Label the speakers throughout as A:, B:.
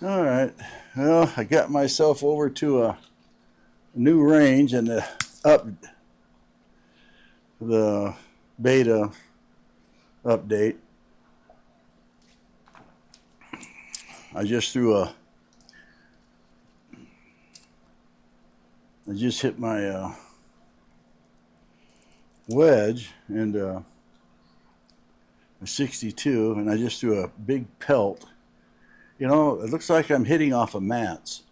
A: All right. Well, I got myself over to a new range and the beta update. I just threw a. I just hit my wedge and a 62, and I just threw a big pelt. You know, it looks like I'm hitting off of mats.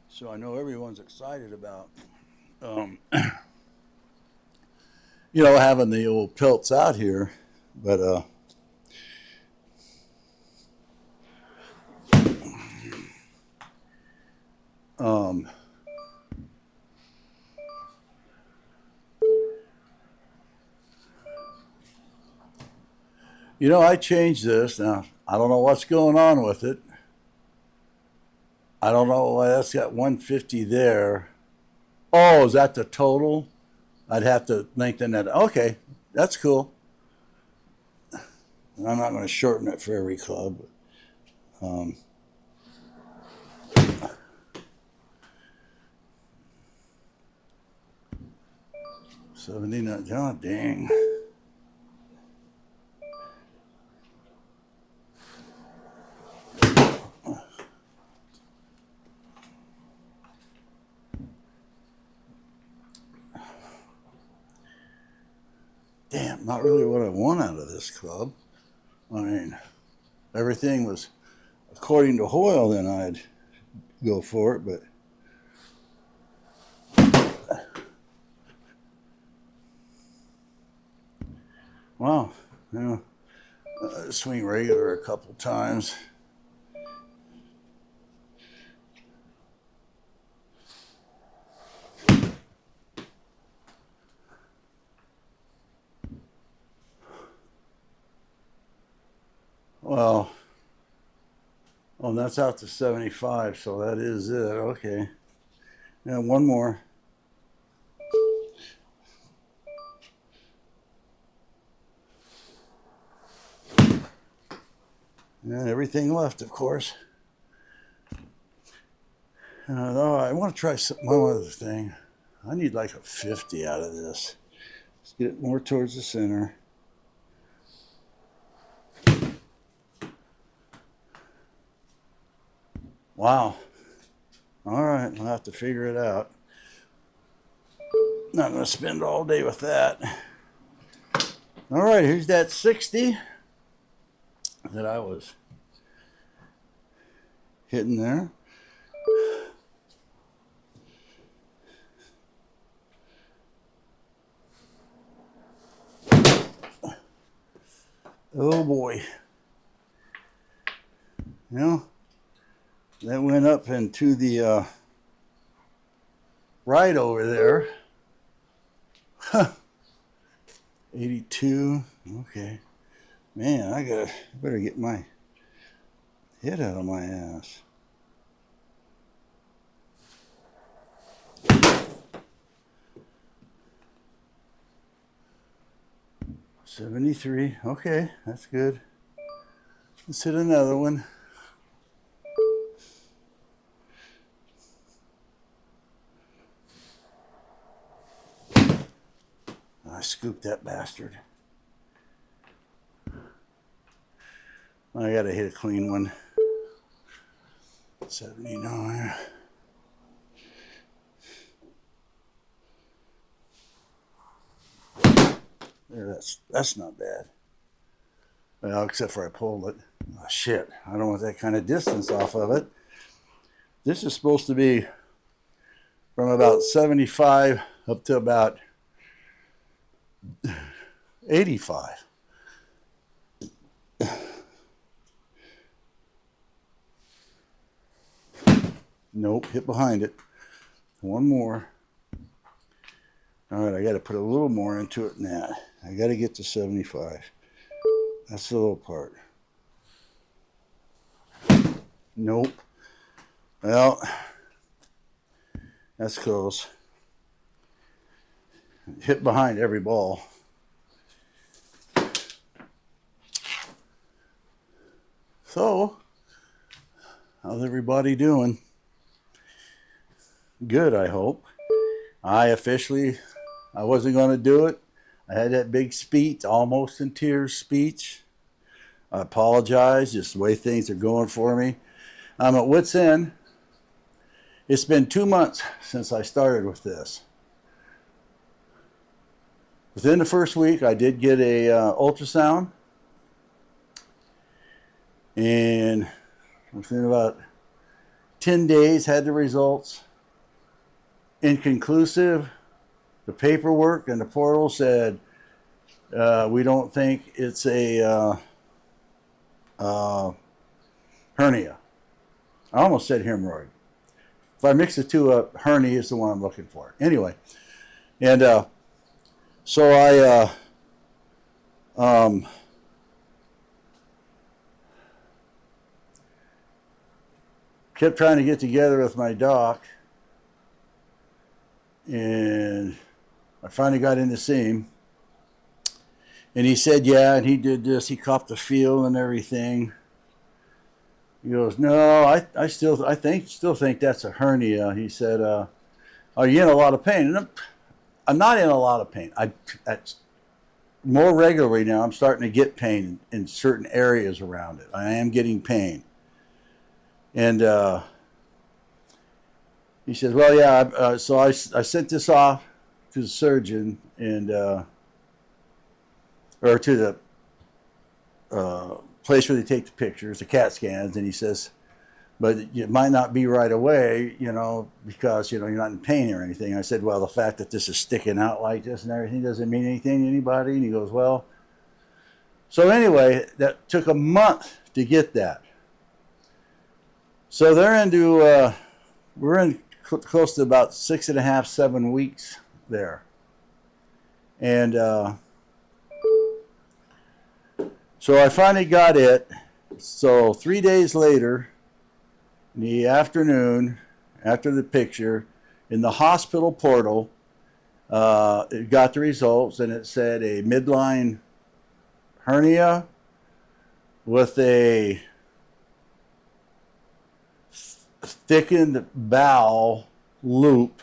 A: So I know everyone's excited about, um, having the old pelts out here, but um, I changed this now. I don't know what's going on with it. I don't know why that's got 150 there. Oh, is that the total? I'd have to lengthen that. Okay, that's cool. I'm not going to shorten it for every club. Um, 79. Oh, dang. Damn, not really what I want out of this club. I mean, everything was according to Hoyle, then I'd go for it, but wow, swing regular a couple times. Well, oh, that's out to 75, so that is it. Okay. Yeah, one more. And everything left, of course. Though I want to try one other thing. I need like a 50 out of this. Let's get it more towards the center. Wow. All right, I'll have to figure it out. Not going to spend all day with that. All right, here's that 60 that I was hitting there. Oh boy. That went up into the right over there. 82. Okay. Man, I better get my head out of my ass. $73. Okay, that's good. Let's hit another one. I scooped that bastard. I gotta hit a clean one. 79. There, that's not bad. Well, except for I pulled it. Oh, shit, I don't want that kind of distance off of it. This is supposed to be from about 75 up to about 85. Nope, hit behind it. One more. All right, I got to put a little more into it than that. I got to get to 75. That's the little part. Nope. Well, that's close. hit behind every ball. So, how's everybody doing? Good, I hope. I wasn't going to do it. I had that big speech, almost in tears speech. I apologize, just the way things are going for me. I'm at wit's end. It's been 2 months since I started with this. Within the first week, I did get a ultrasound. And within about 10 days, had the results. Inconclusive. The paperwork and the portal said, we don't think it's a hernia. I almost said hemorrhoid. If I mix the two up, hernia is the one I'm looking for. Anyway, and so I kept trying to get together with my doc, and I finally got in to see him. And he said, yeah, and he did this. He copped the feel and everything. He goes, no, I still think that's a hernia. He said, are you in a lot of pain? And I'm not in a lot of pain. That's more regularly now. I'm starting to get pain in certain areas around it. I am getting pain. And he says, well, yeah. So I sent this off to the surgeon and or to the place where they take the pictures, the CAT scans, and he says, but it might not be right away, because, you're not in pain or anything. I said, well, the fact that this is sticking out like this and everything doesn't mean anything to anybody. And he goes, well. So anyway, that took a month to get that. So we're in close to about 6.5, 7 weeks there. And so I finally got it. So 3 days later, in the afternoon, after the picture, in the hospital portal, it got the results, and it said a midline hernia with a thickened bowel loop.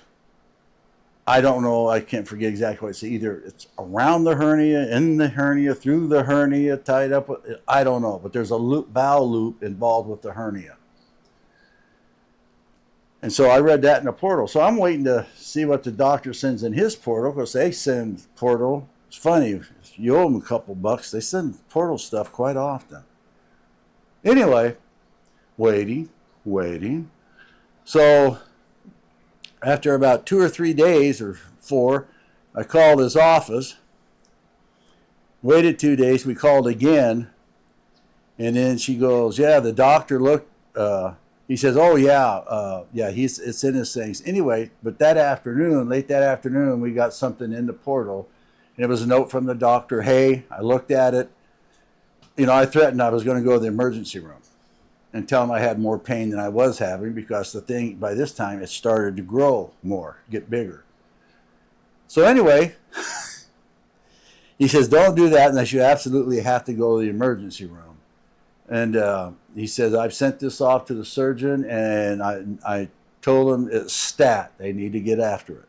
A: I don't know. I can't forget exactly what it's either. It's around the hernia, in the hernia, through the hernia, tied up with, I don't know. But there's a bowel loop involved with the hernia. And so I read that in the portal. So I'm waiting to see what the doctor sends in his portal, because they send portal. It's funny. If you owe them a couple bucks, they send portal stuff quite often. Anyway, waiting. So after about 2 or 3 days or 4, I called his office, waited 2 days, we called again, and then she goes, yeah, the doctor looked, he says, oh yeah, it's in his things. Anyway, but late that afternoon, we got something in the portal, and it was a note from the doctor, hey, I looked at it, I threatened I was going to go to the emergency room and tell him I had more pain than I was having, because the thing, by this time, it started to grow more, get bigger. So anyway, he says, don't do that unless you absolutely have to go to the emergency room. And he says, I've sent this off to the surgeon, and I told him it's stat. They need to get after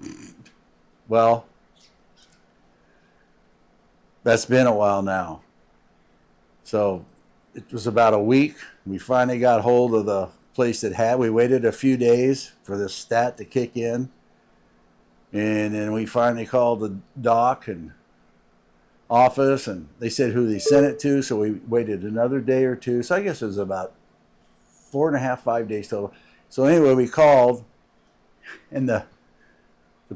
A: it. Well, that's been a while now. So it was about a week. We finally got hold of the place that had. We waited a few days for the stat to kick in. And then we finally called the doc and office, and they said who they sent it to. So we waited another day or two. So I guess it was about 4.5, 5 days total. So anyway, we called, and the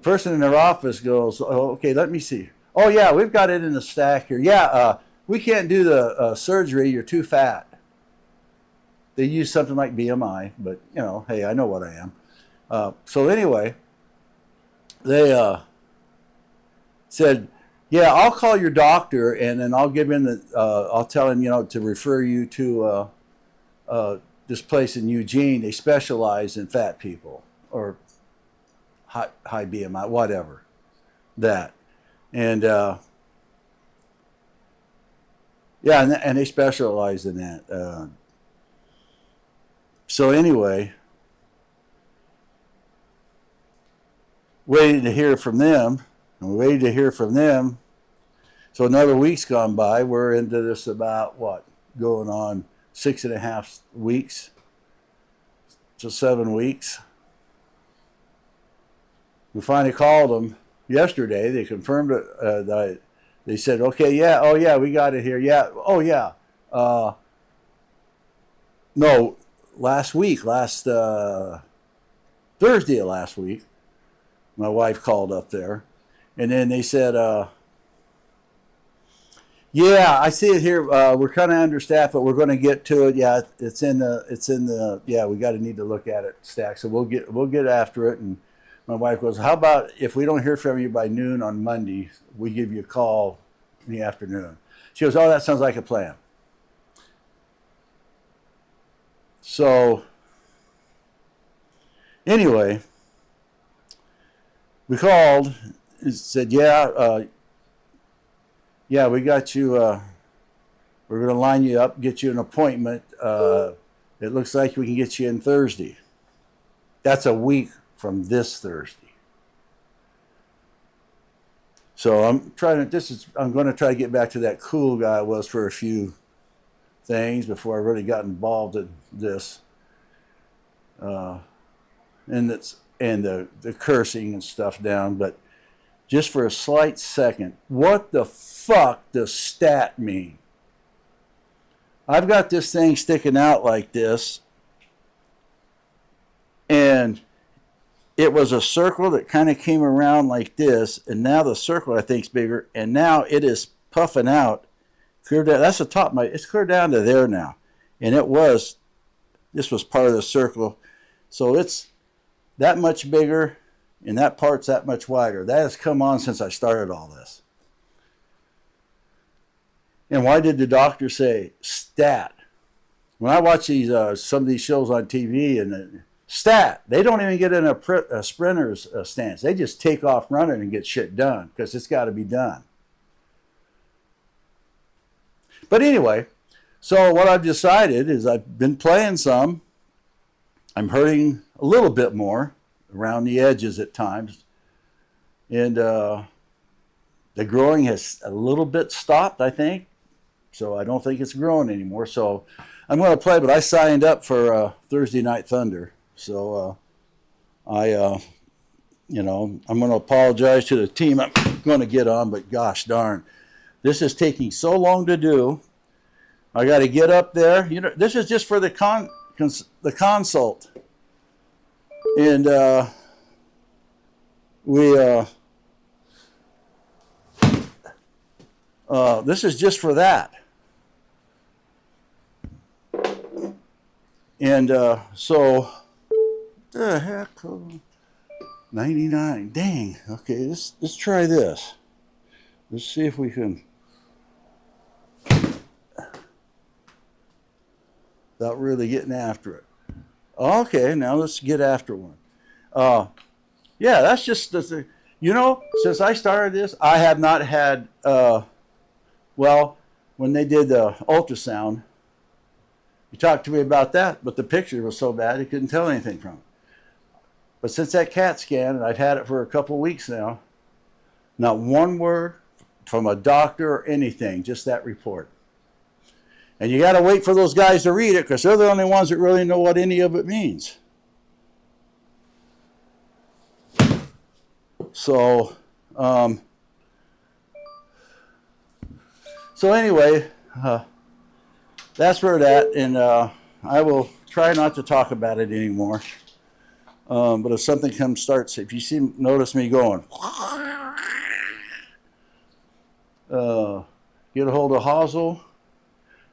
A: person in their office goes, oh, okay, let me see. Oh, yeah, we've got it in the stack here. Yeah, we can't do the surgery. You're too fat. They use something like BMI, but, hey, I know what I am. So anyway, they said, yeah, I'll call your doctor, and then I'll give him I'll tell him, to refer you to this place in Eugene. They specialize in fat people, or high BMI, whatever, that. And yeah, and they specialize in that. So anyway, waiting to hear from them, and we waited to hear from them. So another week's gone by. We're into this about what, going on 6.5 weeks to 7 weeks. We finally called them yesterday. They confirmed it. They said, okay, yeah, oh yeah, we got it here. Yeah, oh yeah. No, last Thursday of last week, my wife called up there, and then they said, yeah, I see it here. We're kind of understaffed, but we're going to get to it. Yeah, it's in the. Yeah, we got to need to look at it, Stack. So we'll get after it. And my wife goes, how about if we don't hear from you by noon on Monday, we give you a call in the afternoon? She goes, oh, that sounds like a plan. So anyway, we called and said, yeah, we got you. We're going to line you up, get you an appointment. It looks like we can get you in Thursday. That's a week from this Thursday. So I'm going to try to get back to that cool guy I was for a few things before I really got involved in this. And the cursing and stuff down, but just for a slight second, what the fuck does stat mean? I've got this thing sticking out like this, and it was a circle that kind of came around like this, and now the circle I think is bigger, and now it is puffing out, clear down. That's the top. It's clear down to there now, and this was part of the circle, so it's that much bigger, and that part's that much wider. That has come on since I started all this. And why did the doctor say stat? When I watch these some of these shows on TV, and stat, they don't even get in a sprinter's stance. They just take off running and get shit done because it's got to be done. But anyway, so what I've decided is I've been playing some. I'm hurting a little bit more around the edges at times. And the growing has a little bit stopped, I think. So I don't think it's growing anymore. So I'm going to play, but I signed up for Thursday Night Thunder. So I'm going to apologize to the team I'm going to get on, but gosh darn, this is taking so long to do. I got to get up there. You know, this is just for the consult. And this is just for that. And so, the heck, 99. Dang. Okay, let's try this. Let's see if we can. Without really getting after it. Okay, now let's get after one. Yeah, that's just the. You know, since I started this, I have not had. Well, when they did the ultrasound, you talked to me about that, but the picture was so bad you couldn't tell anything from it. But since that CAT scan, and I've had it for a couple of weeks now, not one word from a doctor or anything, just that report. And you got to wait for those guys to read it because they're the only ones that really know what any of it means. So, anyway, that's where that, and I will try not to talk about it anymore. But if something if you notice me going, get a hold of Hazel.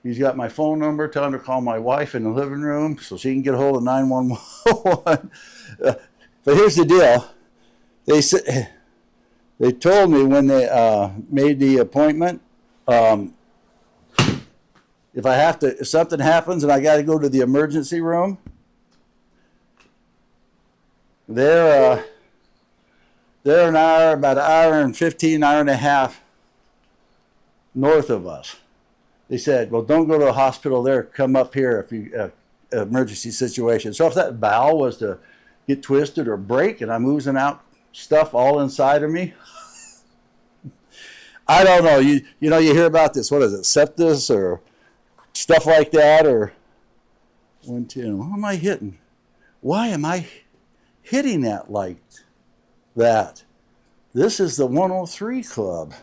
A: He's got my phone number. Tell him to call my wife in the living room so she can get a hold of 911. But here's the deal. They told me when they made the appointment, if something happens and I got to go to the emergency room, they're They're an hour, about an hour and 15, hour and a half north of us. They said, well, don't go to the hospital there. Come up here if you emergency situation. So if that bowel was to get twisted or break and I'm oozing out stuff all inside of me, I don't know. You know, you hear about this. What is it, sepsis or stuff like that? Or 110. What am I hitting? Why am I hitting that like that? This is the 103 club.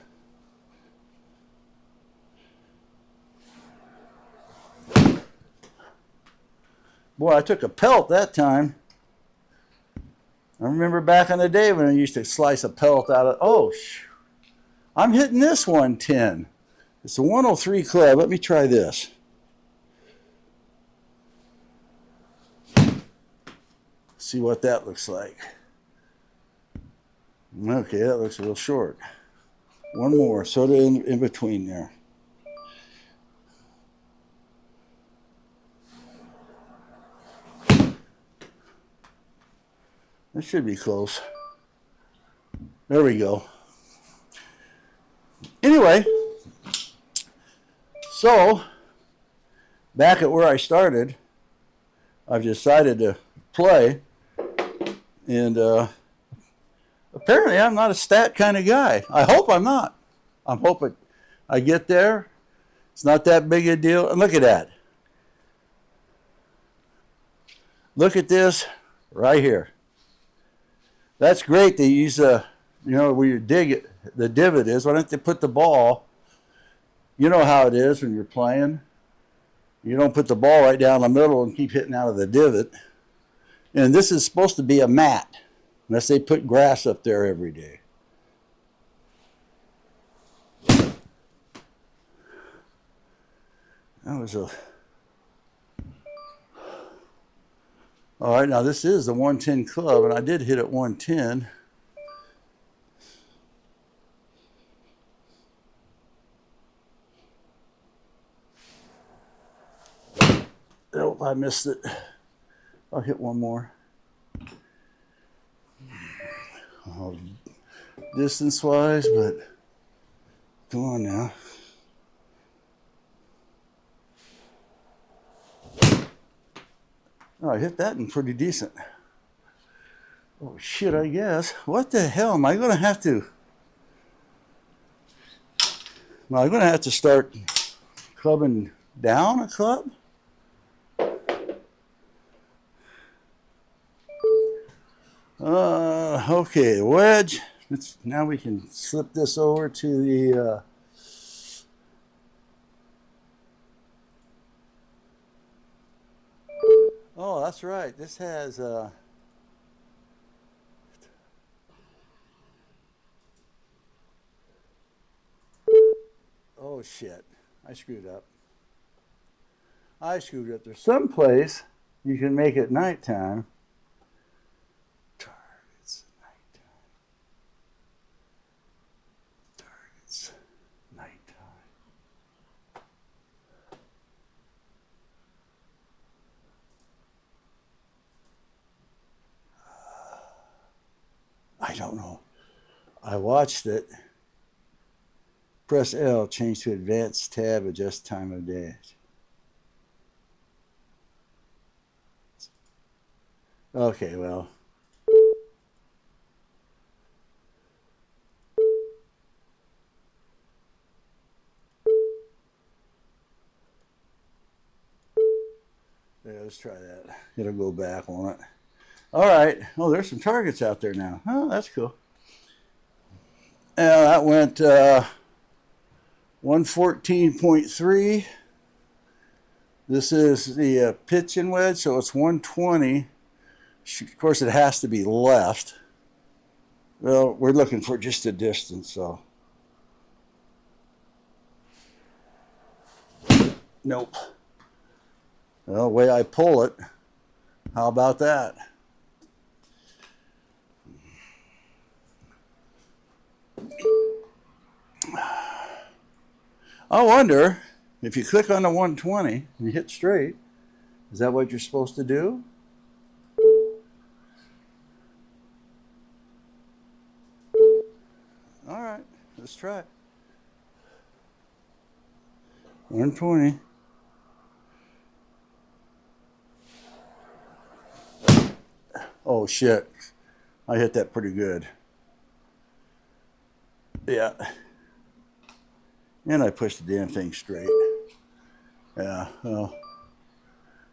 A: Boy, I took a pelt that time. I remember back in the day when I used to slice a pelt out of, oh, I'm hitting this 110. It's a 103 club. Let me try this. See what that looks like. Okay, that looks a little short. One more, sort of in between there. That should be close. There we go. Anyway, so back at where I started, I've decided to play, and apparently I'm not a stat kind of guy. I hope I'm not. I'm hoping I get there. It's not that big a deal. And look at that. Look at this right here. That's great to use you know, where you dig it, the divot is. Why don't they put the ball, you know how it is when you're playing. You don't put the ball right down the middle and keep hitting out of the divot. And this is supposed to be a mat, unless they put grass up there every day. That was a... All right, now this is the 110 club, and I did hit at 110. Nope, I missed it. I'll hit one more. Oh, distance-wise, but come on now. Oh, I hit that one pretty decent. Oh, shit, I guess. What the hell? Am I going to have to... Am I going to have to start clubbing down a club? Okay, wedge. Now we can slip this over to the... Oh, that's right. This has... Oh, shit. I screwed up. There's some place you can make it nighttime. Targets, nighttime. I don't know. I watched it. Press L, change to advanced tab, adjust time of day. Okay, well. Yeah, let's try that. It'll go back on it. All right. Oh, there's some targets out there now. Oh, that's cool. That went 114.3. This is the pitching wedge, so it's 120. Of course, it has to be left. Well, we're looking for just a distance, so. Nope. Well, the way I pull it, how about that? I wonder if you click on the 120 and you hit straight, is that what you're supposed to do? Let's try it. 120. Oh shit. I hit that pretty good. Yeah. And I pushed the damn thing straight. Yeah. Well,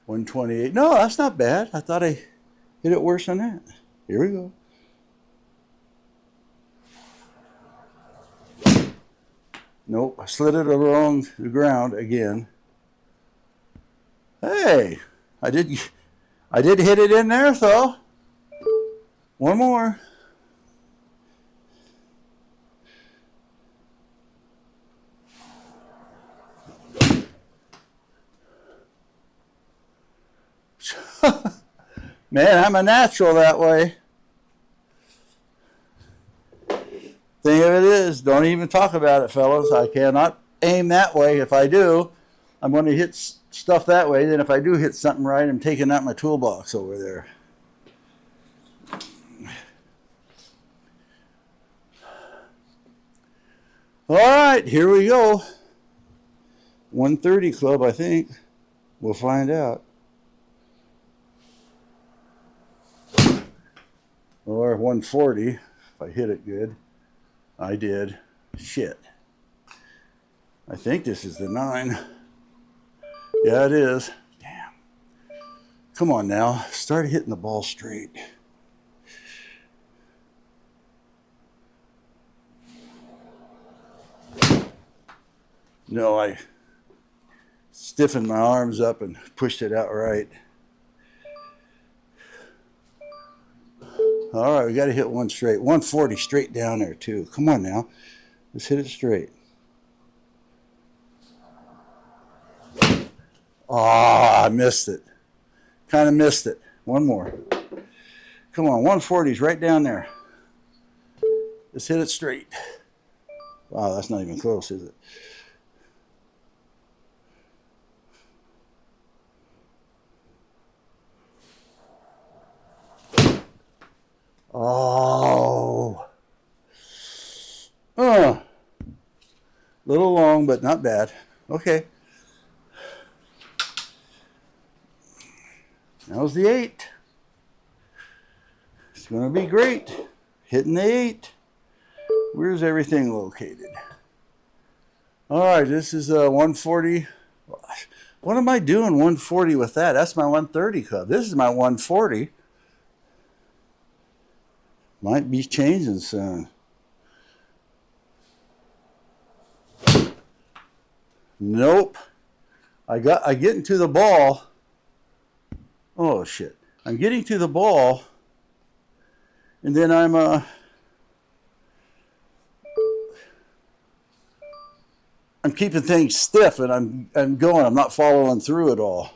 A: 128. No, that's not bad. I thought I hit it worse than that. Here we go. Nope. I slid it along the ground again. Hey, I did hit it in there, though. One more. Man, I'm a natural that way. Thing of it is, don't even talk about it, fellas. I cannot aim that way. If I do, I'm going to hit stuff that way. Then if I do hit something right, I'm taking out my toolbox over there. All right, here we go. 130 club, I think. We'll find out. Or 140, if I hit it good. I did. Shit. I think this is the 9. Yeah, it is. Damn. Come on now. Start hitting the ball straight. No, I stiffened my arms up and pushed it out right. All right, we got to hit one straight. 140 straight down there, too. Come on now. Let's hit it straight. Ah, I missed it. Kind of missed it. One more. Come on, 140 is right down there. Let's hit it straight. Wow, that's not even close, is it? Oh. Little long, but not bad. Okay. That was the 8. It's going to be great. Hitting the 8. Where's everything located? All right, this is 140. What am I doing 140 with that? That's my 130 club. This is my 140. Might be changing soon. Nope. I get into the ball. Oh shit. I'm getting to the ball and then I'm keeping things stiff and I'm going. I'm not following through at all.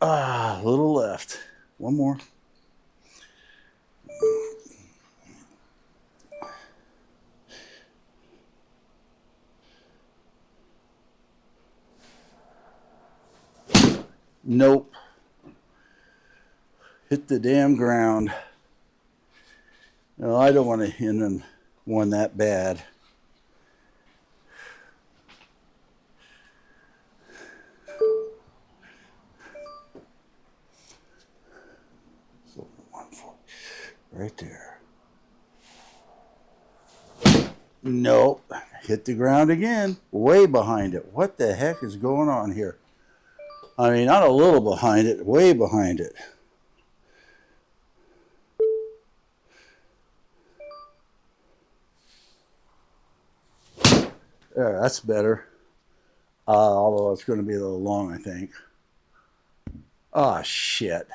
A: A little left. One more. Nope. Hit the damn ground. No, I don't want to hit in one that bad. So 140 right there. Nope. Hit the ground again. Way behind it. What the heck is going on here? I mean, not a little behind it, way behind it. There, that's better. Although it's going to be a little long, I think. Oh, shit.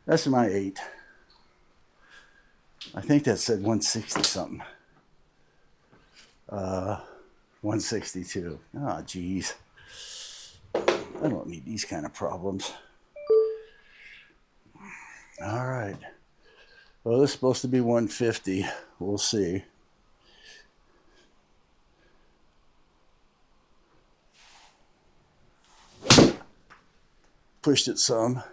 A: That's my 8. I think that said 160 something. 162. Oh, geez. I don't need these kind of problems. All right. Well, this is supposed to be 150. We'll see. pushed it some.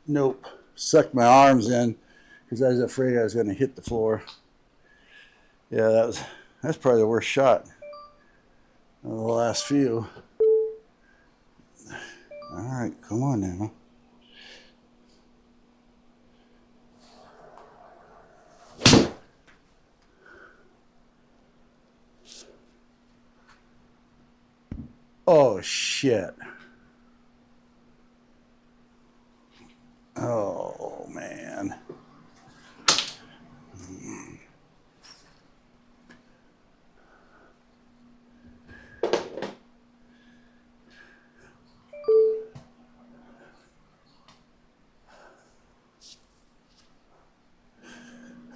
A: Nope. Sucked my arms in because I was afraid I was going to hit the floor. Yeah, that's probably the worst shot of the last few. All right, come on now. Oh, shit. Oh, man.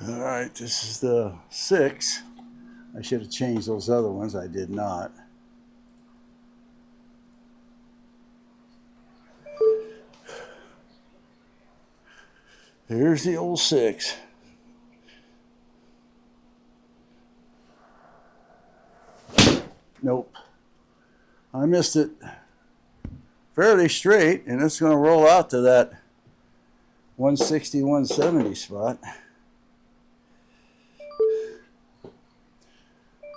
A: All right, this is the 6. I should have changed those other ones. I did not. Here's the old 6. Nope. I missed it fairly straight, and it's going to roll out to that 160, 170 spot.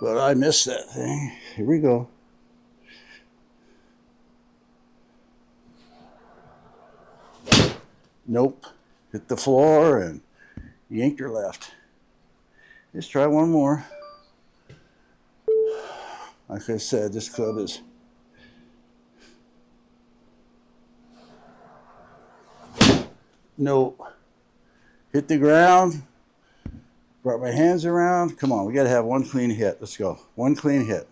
A: But I missed that thing. Here we go. Nope. Hit the floor and yanked her left. Let's try one more. Like I said, this club is... Nope. Hit the ground. Brought my hands around. Come on, we got to have one clean hit. Let's go. One clean hit.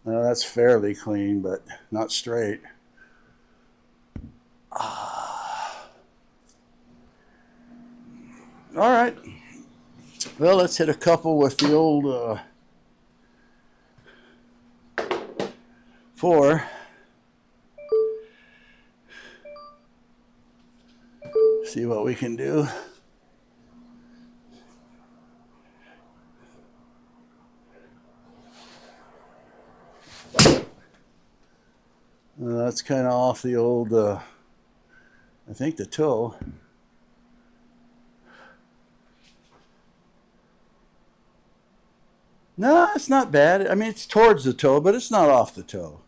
A: Well, that's fairly clean, but not straight. All right. Well, let's hit a couple with the old 4. See what we can do. That's kind of off the old, I think the toe. No, it's not bad. I mean, it's towards the toe, but it's not off the toe.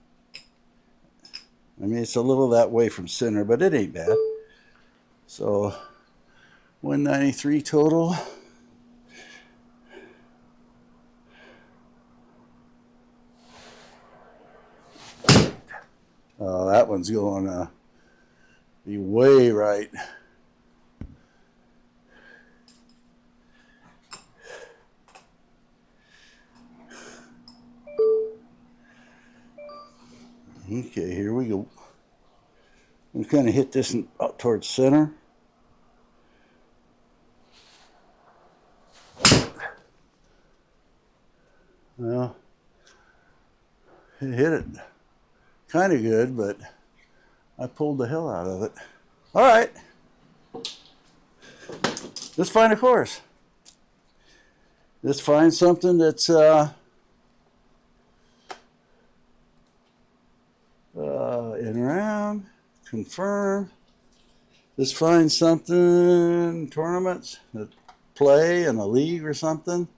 A: I mean, it's a little that way from center, but it ain't bad. So, 193 total. Oh, that one's going to be way right. Okay, here we go. I'm going to hit this up towards center. Well, it hit it kind of good, but I pulled the hell out of it. All right. Let's find a course. Let's find something that's in around, confirm. Let's find something, tournaments that play in a league or something.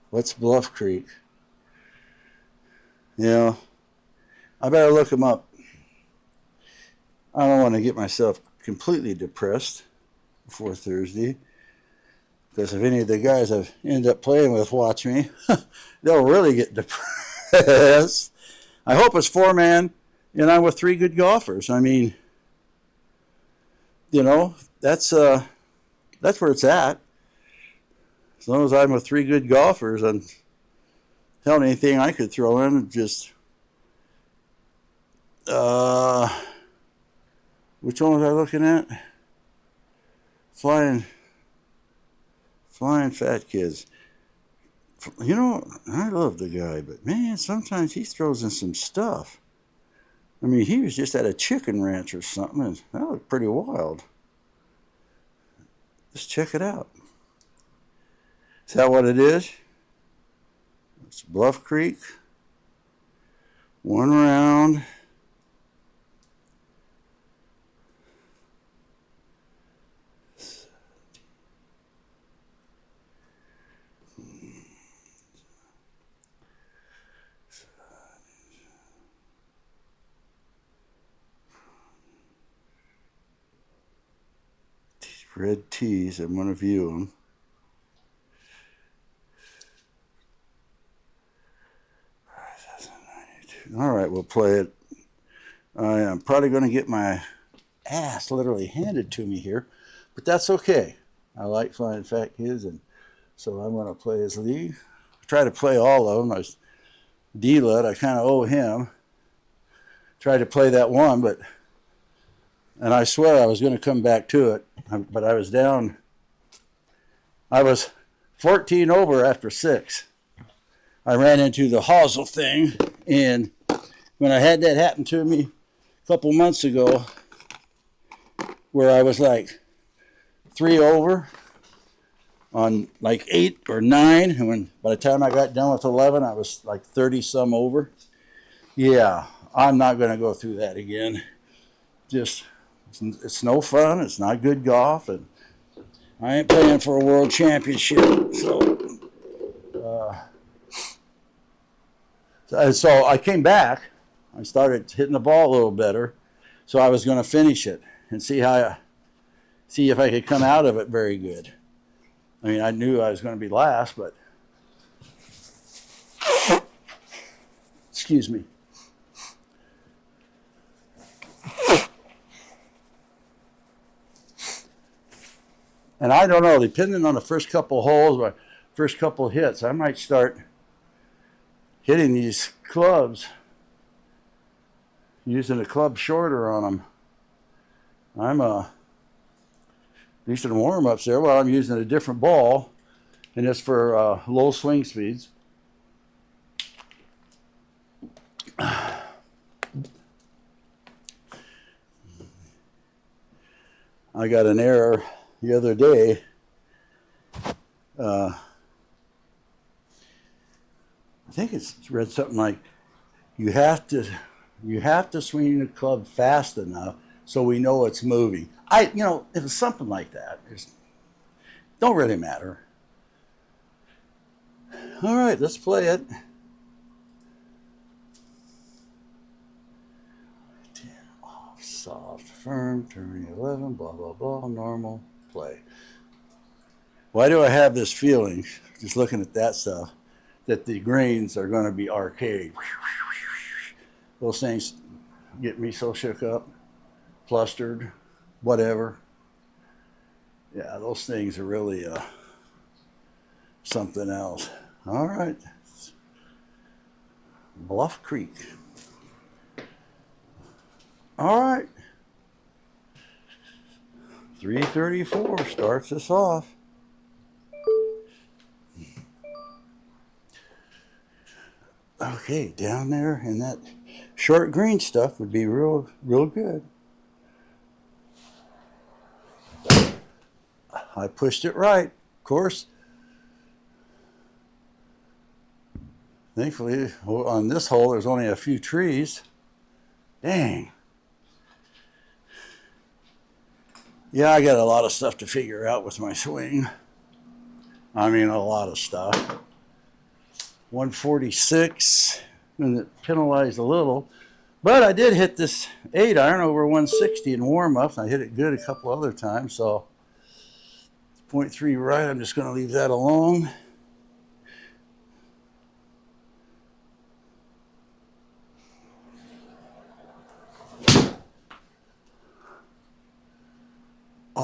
A: What's Bluff Creek? Yeah, I better look them up. I don't want to get myself completely depressed before Thursday, because if any of the guys I've ended up playing with watch me, they'll really get depressed. I hope it's 4-man, and I'm with 3 good golfers. I mean, you know, that's where it's at. As long as I'm with three good golfers, and hell, anything I could throw in, just which one was I looking at? Flyinfatkid'S. You know, I love the guy, but man, sometimes he throws in some stuff. I mean, he was just at a chicken ranch or something, and that looked pretty wild. Just check it out. Is that what it is? It's Bluff Creek. One round. Red tees, I'm going to view them. All right, we'll play it. I am probably going to get my ass literally handed to me here, but that's okay. I like Flyinfatkid'S, and so I'm going to play his league. I try to play all of them. I was D-Lud, I kind of owe him. Tried to play that one, and I swear I was going to come back to it, but I was down. I was 14 over after 6. I ran into the hosel thing, and when I had that happen to me a couple months ago, where I was like 3 over on like 8 or 9, and by the time I got done with 11, I was like 30 some over. Yeah, I'm not going to go through that again. Just, it's no fun. It's not good golf, and I ain't playing for a world championship. So I came back. I started hitting the ball a little better, so I was going to finish it and see if I could come out of it very good. I mean, I knew I was going to be last, but excuse me. And I don't know, depending on the first couple holes, my first couple hits, I might start hitting these clubs, using the club shorter on them. I'm at least in warm-ups there, well, I'm using a different ball, and it's for low swing speeds. I got an error the other day. I think it's read something like you have to swing the club fast enough so we know it's moving. It was something like that. It don't really matter. All right, let's play it. 10 off, soft, firm, turn 11, blah, blah, blah, normal, play. Why do I have this feeling, just looking at that stuff, that the greens are going to be arcade? Those things get me so shook up, flustered, whatever. Yeah, those things are really something else. All right. Bluff Creek. All right. 334 starts us off. Okay, down there, and that short green stuff would be real good. I pushed it right, of course. Thankfully, on this hole, there's only a few trees. Dang. Yeah, I got a lot of stuff to figure out with my swing. I mean, a lot of stuff. 146, and it penalized a little. But I did hit this 8-iron over 160 in warm-up. I hit it good a couple other times, so 0.3 right. I'm just going to leave that alone.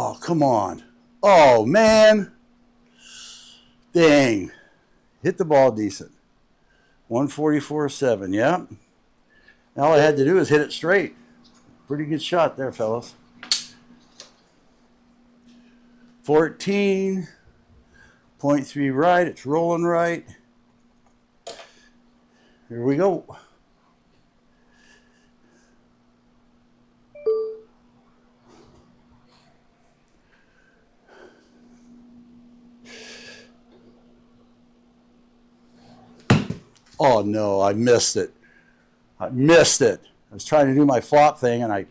A: Oh, come on. Oh, man. Dang. Hit the ball decent. 144.7, yeah. All I had to do is hit it straight. Pretty good shot there, fellas. 14.3 right. It's rolling right. Here we go. Oh, no, I missed it. I missed it. I was trying to do my flop thing, and I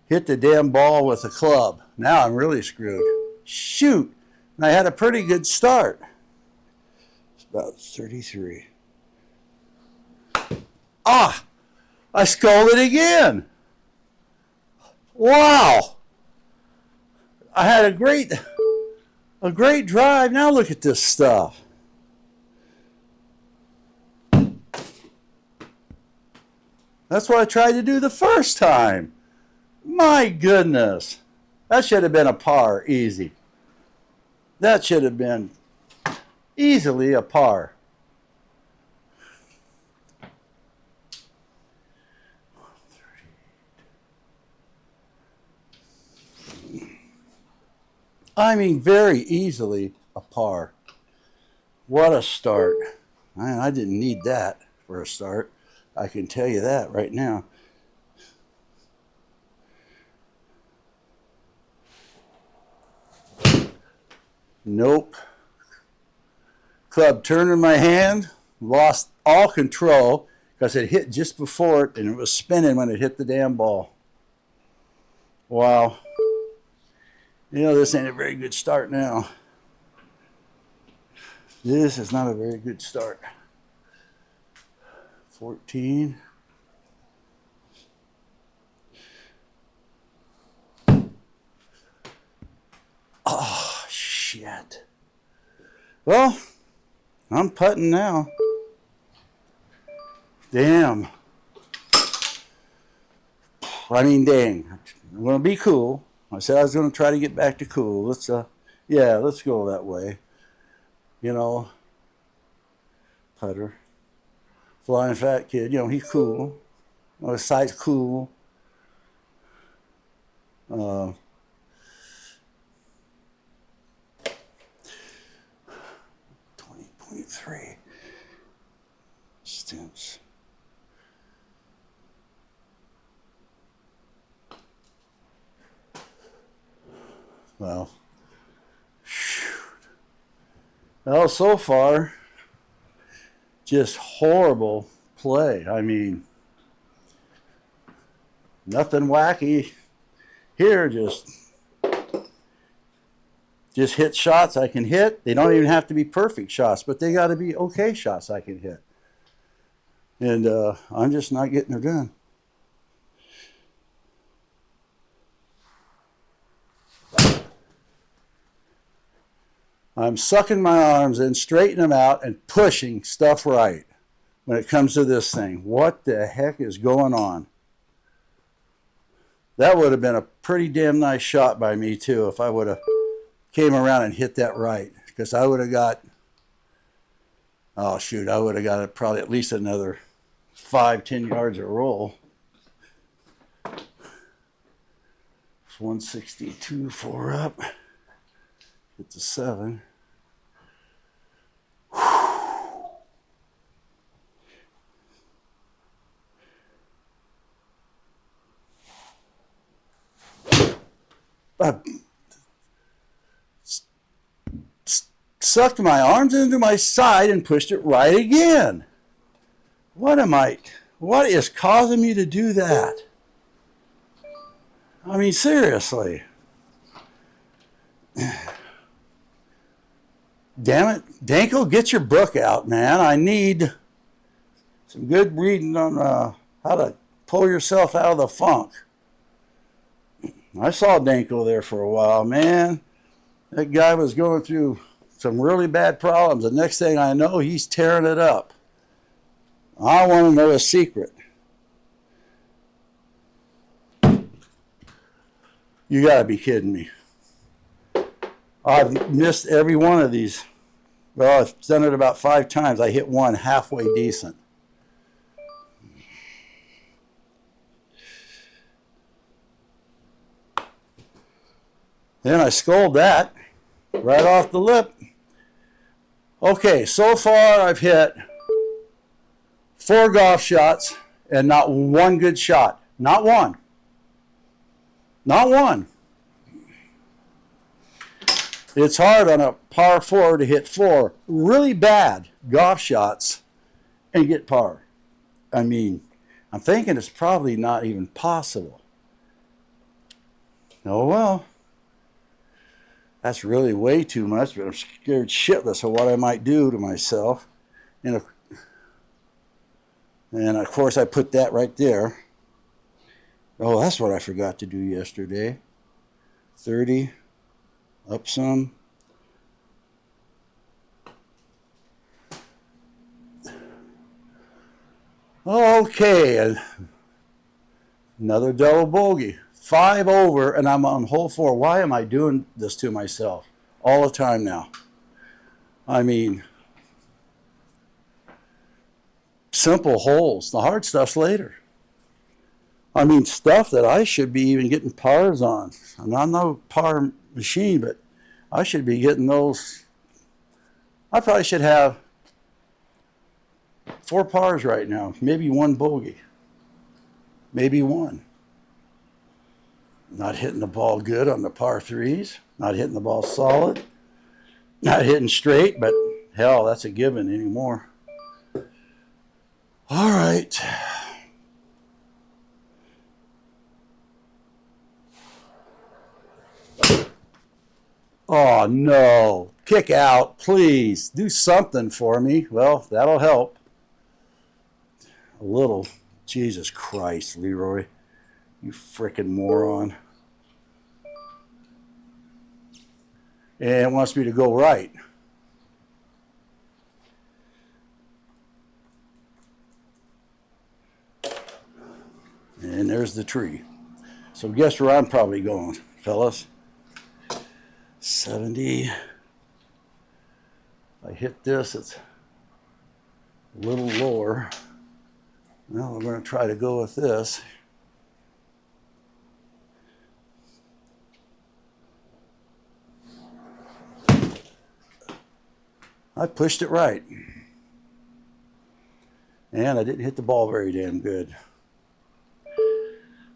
A: hit the damn ball with a club. Now I'm really screwed. Shoot. And I had a pretty good start. It's about 33. Ah! I sculled it again. Wow. I had a great drive. Now look at this stuff. That's what I tried to do the first time. My goodness. That should have been a par, easy. That should have been easily a par. I mean, very easily a par. What a start. Man, I didn't need that for a start. I can tell you that right now. Nope. Club turned in my hand, lost all control because it hit just before it and it was spinning when it hit the damn ball. Wow. You know, this ain't a very good start now. This is not a very good start. 14. Oh, shit. Well, I'm putting now. Damn. I mean, dang. I'm going to be cool. I said I was going to try to get back to cool. Let's go that way. You know, putter. Flying Fat Kid, you know, he's cool. His site's cool. 20.3 stints. Well, shoot. Well, so far, just horrible play. I mean, nothing wacky here. Just hit shots I can hit. They don't even have to be perfect shots, but they got to be okay shots I can hit. And I'm just not getting her done. I'm sucking my arms in, straightening them out, and pushing stuff right when it comes to this thing. What the heck is going on? That would have been a pretty damn nice shot by me, too, if I would have came around and hit that right. Because I would have got, oh, shoot, I would have got probably at least another 5-10 yards of roll. It's 162, 4 up. Hit the 7. I sucked my arms into my side and pushed it right again. What is causing me to do that? I mean, seriously. Damn it. Danko, get your book out, man. I need some good reading on how to pull yourself out of the funk. I saw Danko there for a while, man. That guy was going through some really bad problems. The next thing I know, he's tearing it up. I want to know his secret. You got to be kidding me. I've missed every one of these. Well, I've done it about 5 times. I hit one halfway decent. Then I scold that right off the lip. Okay, so far I've hit 4 golf shots and not one good shot. Not one. Not one. It's hard on a par 4 to hit 4 really bad golf shots and get par. I mean, I'm thinking it's probably not even possible. Oh well. That's really way too much, but I'm scared shitless of what I might do to myself. And of course, I put that right there. Oh, that's what I forgot to do yesterday. 30, up some. Okay, another double bogey. 5 over, and I'm on hole 4. Why am I doing this to myself all the time now? I mean, simple holes. The hard stuff's later. I mean, stuff that I should be even getting pars on. I'm not no par machine, but I should be getting those. I probably should have 4 pars right now, maybe 1 bogey, maybe 1. Not hitting the ball good on the par 3s, not hitting the ball solid, not hitting straight, but hell, that's a given anymore. All right. Oh, no. Kick out, please. Do something for me. Well, that'll help. A little. Jesus Christ, Leroy. You frickin' moron. And it wants me to go right. And there's the tree. So guess where I'm probably going, fellas? 70. If I hit this, it's a little lower. Well, we're going to try to go with this. I pushed it right. And I didn't hit the ball very damn good.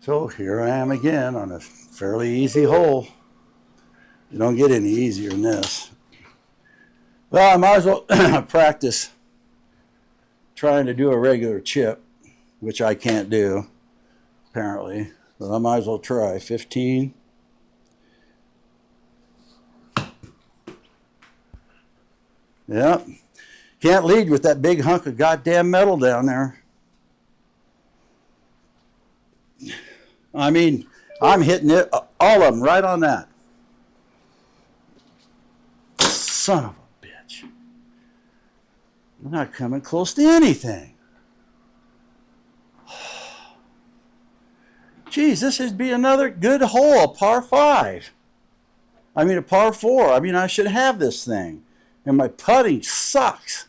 A: So here I am again on a fairly easy hole. You don't get any easier than this. Well, I might as well practice trying to do a regular chip, which I can't do, apparently. But I might as well try. 15. Yep. Can't lead with that big hunk of goddamn metal down there. I mean, I'm hitting it, all of them, right on that. Son of a bitch. I'm not coming close to anything. Geez, this should be another good hole, a par 5. I mean, a par 4. I mean, I should have this thing. And my putting sucks.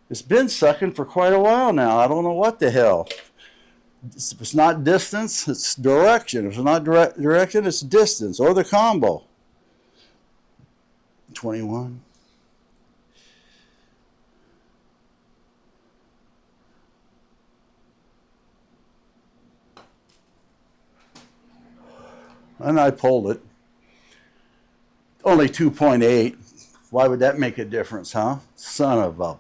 A: It's been sucking for quite a while now. I don't know what the hell. If it's not distance, it's direction. If it's not direction, it's distance or the combo. 21. And I pulled it. Only 2.8. Why would that make a difference, huh? Son of a...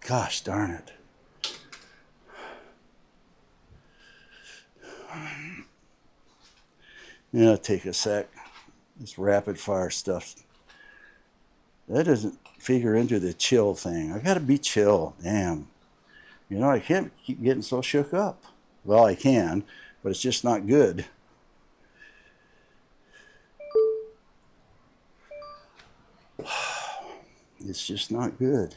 A: Gosh darn it. Yeah, take a sec. This rapid fire stuff. That doesn't figure into the chill thing. I gotta be chill. Damn. You know, I can't keep getting so shook up. Well, I can, but it's just not good. It's just not good.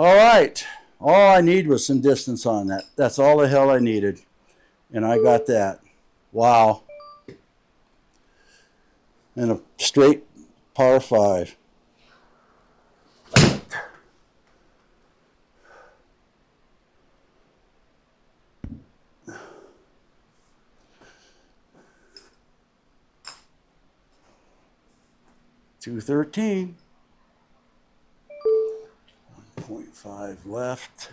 A: All right. All I need was some distance on that. That's all the hell I needed. And I got that. Wow. And a straight par 5. .213. 1.5 left.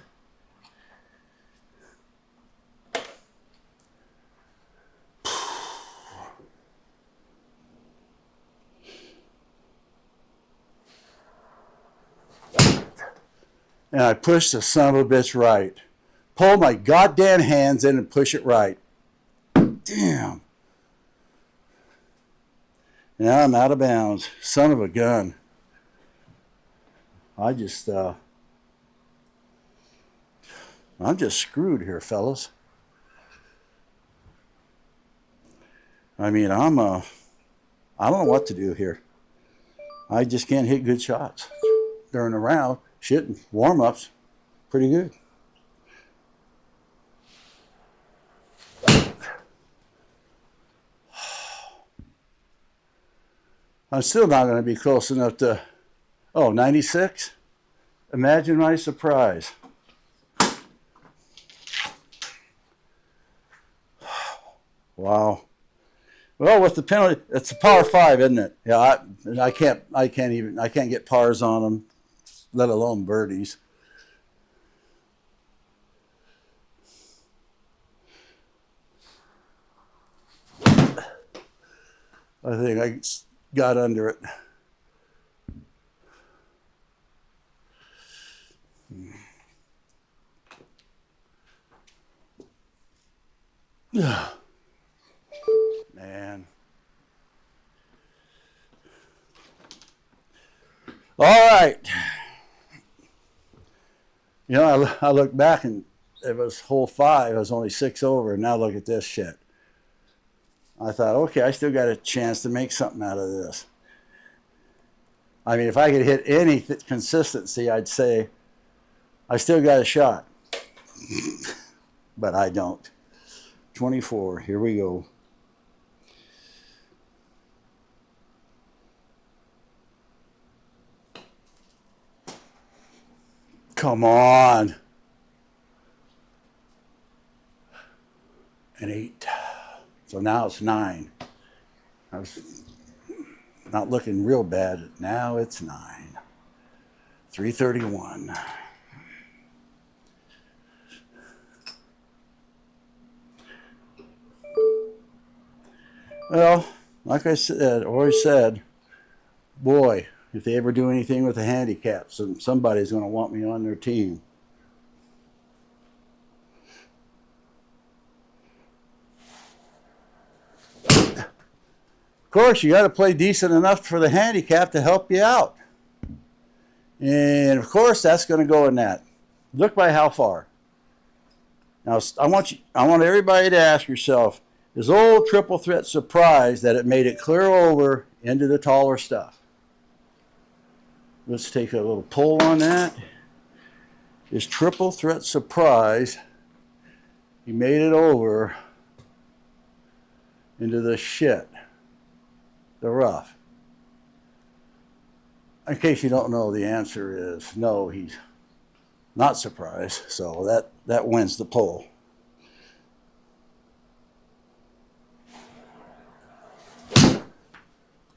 A: And I pushed the son of a bitch right. Pull my goddamn hands in and push it right. Damn. Now I'm out of bounds. Son of a gun. I'm just screwed here, fellas. I mean, I don't know what to do here. I just can't hit good shots during the round. Shit, warm-ups, pretty good. I'm still not going to be close enough to, 96? Imagine my surprise. Wow. Well, with the penalty, it's a par 5, isn't it? Yeah, I can't get pars on them, let alone birdies. I think I got under it. Man. All right. You know, I look back and it was hole 5. I was only 6 over. And now look at this shit. I thought, okay, I still got a chance to make something out of this. I mean, if I could hit any consistency, I'd say I still got a shot. But I don't. 24. Here we go. Come on. An 8. So now it's 9. I was not looking real bad. Now it's 9. 331. Well, like I said, always said, boy, if they ever do anything with a handicap, somebody's going to want me on their team. Of course, you got to play decent enough for the handicap to help you out. And of course, that's going to go in that. Look by how far. Now, I want everybody to ask yourself, is old triple threat surprised that it made it clear over into the taller stuff? Let's take a little poll on that. Is triple threat surprised he made it over into the shit, the rough? In case you don't know, the answer is no, he's not surprised. So that wins the poll.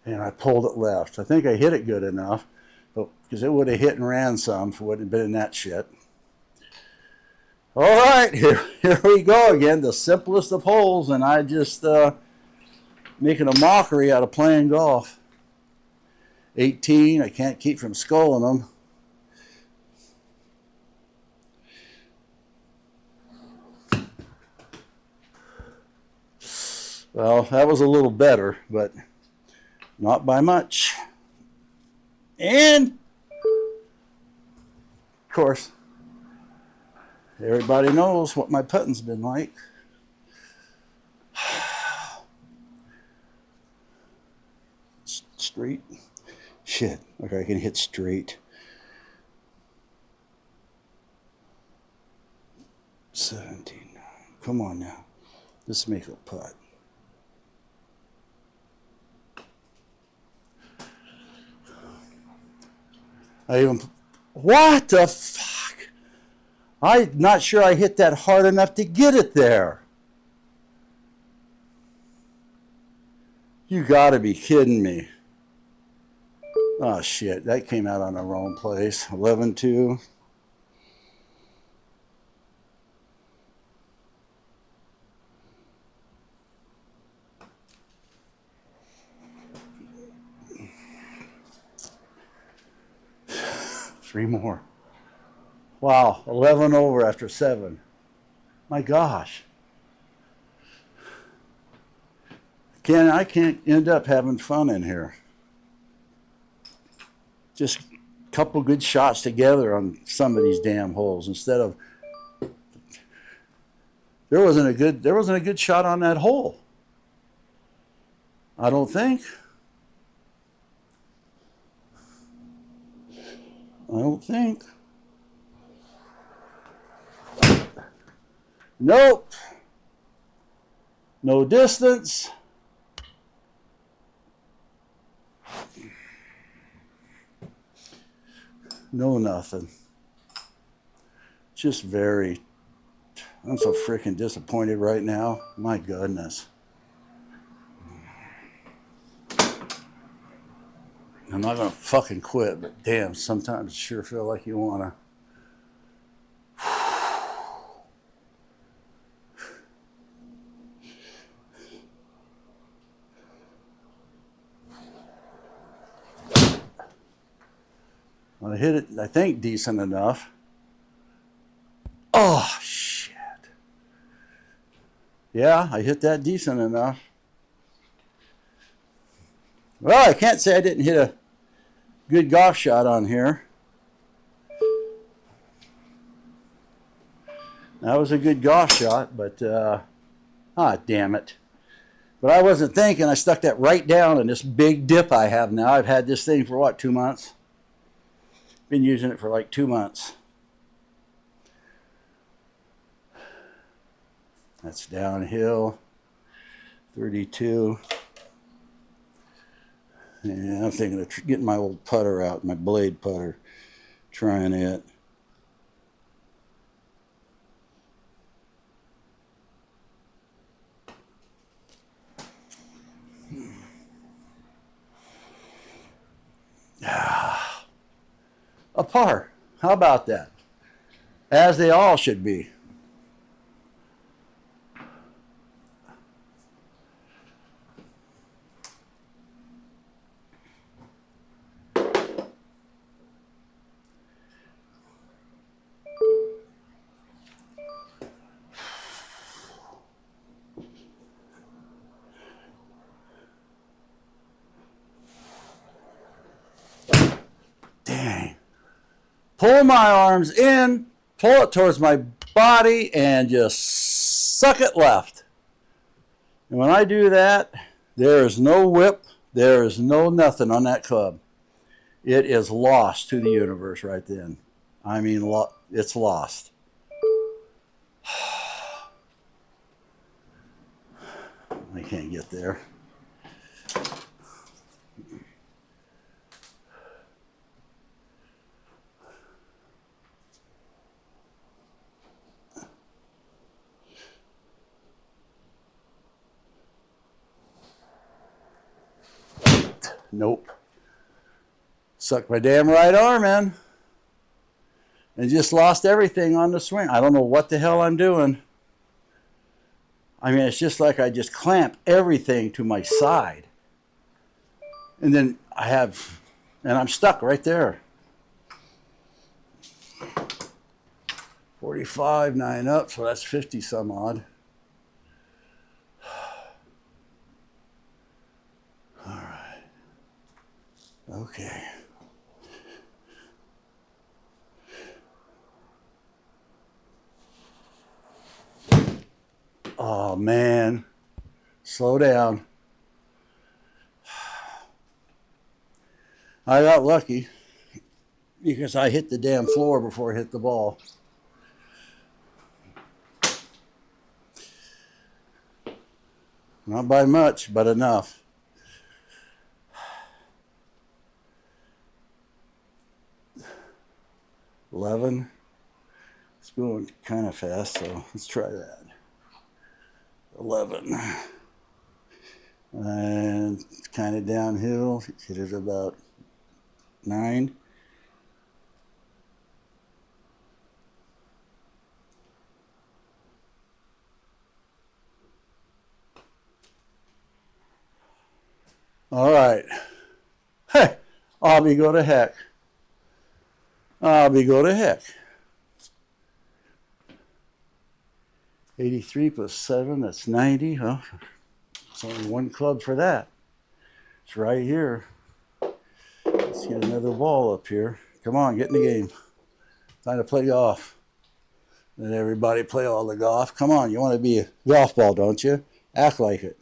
A: And I pulled it left. I think I hit it good enough, because it would have hit and ran some if it wouldn't have been in that shit. All right, here we go again, the simplest of holes, and I just making a mockery out of playing golf. 18, I can't keep from sculling them. Well, that was a little better, but not by much. And, of course, everybody knows what my putting's been like. Straight. Shit. Okay, I can hit straight. 17. Come on now. Let's make a putt. What the fuck? I'm not sure I hit that hard enough to get it there. You gotta be kidding me. Oh shit, that came out on the wrong place. 11-2. Three more. Wow, 11 over after 7. My gosh. I can't end up having fun in here. Just a couple good shots together on some of these damn holes instead of there wasn't a good shot on that hole. I don't think. Nope. No distance. No nothing. Just very, I'm so freaking disappointed right now. My goodness. I'm not gonna fucking quit, but damn, sometimes you sure feel like you wanna. I hit it, I think, decent enough. Oh, shit. Yeah, I hit that decent enough. Well, I can't say I didn't hit a good golf shot on here. That was a good golf shot, but, damn it. But I wasn't thinking. I stuck that right down in this big dip I have now. I've had this thing for, what, 2 months? Been using it for like 2 months. That's downhill. 32. Yeah, I'm thinking of getting my old putter out, my blade putter, trying it. A par. How about that? As they all should be. Dang. Pull my arms in, pull it towards my body, and just suck it left. And when I do that, there is no whip, there is no nothing on that club. It is lost to the universe right then. I mean, it's lost. I can't get there. Nope. Sucked my damn right arm in. And just lost everything on the swing. I don't know what the hell I'm doing. I mean, it's just like I just clamp everything to my side. And then I'm stuck right there. 45, 9 up, so that's 50 some odd. All right. Okay. Oh, man. Slow down. I got lucky because I hit the damn floor before I hit the ball. Not by much, but enough. $11. It's going kind of fast, so let's try that. 11. And it's kind of downhill. Hit it about 9. All right. Hey, I'll go to heck. I'll go to heck. 83 plus 7, that's 90. Well, it's only one club for that. It's right here. Let's get another ball up here. Come on, get in the game. Time to play golf. Let everybody play all the golf. Come on, you want to be a golf ball, don't you? Act like it.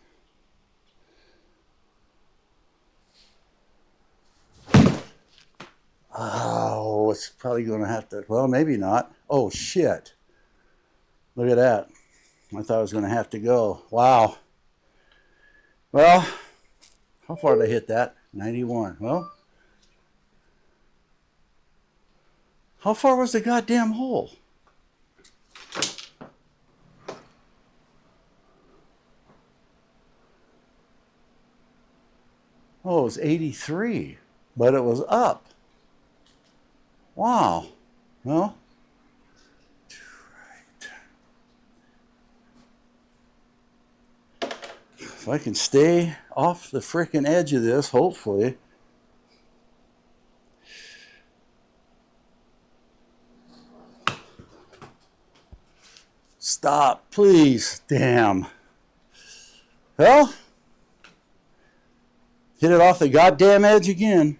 A: Oh, it's probably going to have to, well, maybe not. Oh, shit. Look at that. I thought I was going to have to go. Wow. Well, how far did I hit that? 91. Well, how far was the goddamn hole? Oh, it was 83, but it was up. Wow. Well, if I can stay off the frickin' edge of this, hopefully. Stop, please. Damn. Well, hit it off the goddamn edge again.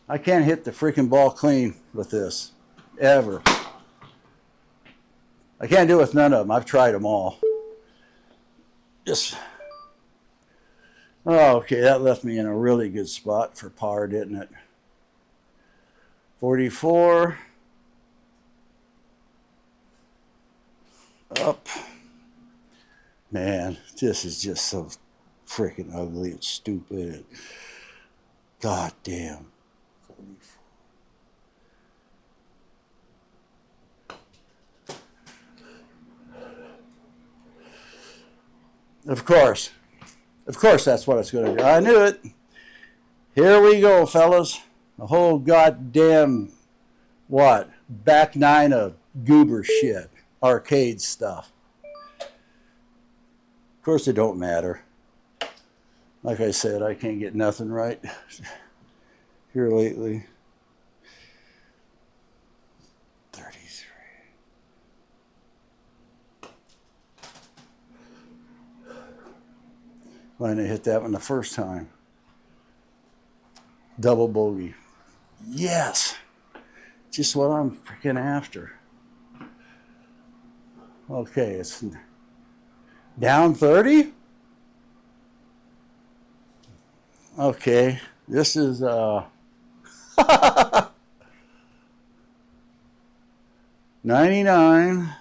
A: I can't hit the freaking ball clean with this, ever. I can't do it with none of them. I've tried them all. Just, oh, okay, that left me in a really good spot for par, didn't it? 44. Up. Man, this is just so freaking ugly and stupid. God damn. 44. Of course that's what it's going to do. I knew it. Here we go, fellas. The whole goddamn, what? Back 9 of goober shit. Arcade stuff. Of course it don't matter. Like I said, I can't get nothing right here lately. 33. Why didn't I hit that one the first time? Double bogey. Yes. Just what I'm freaking after. Okay, it's down 30. Okay, this is 99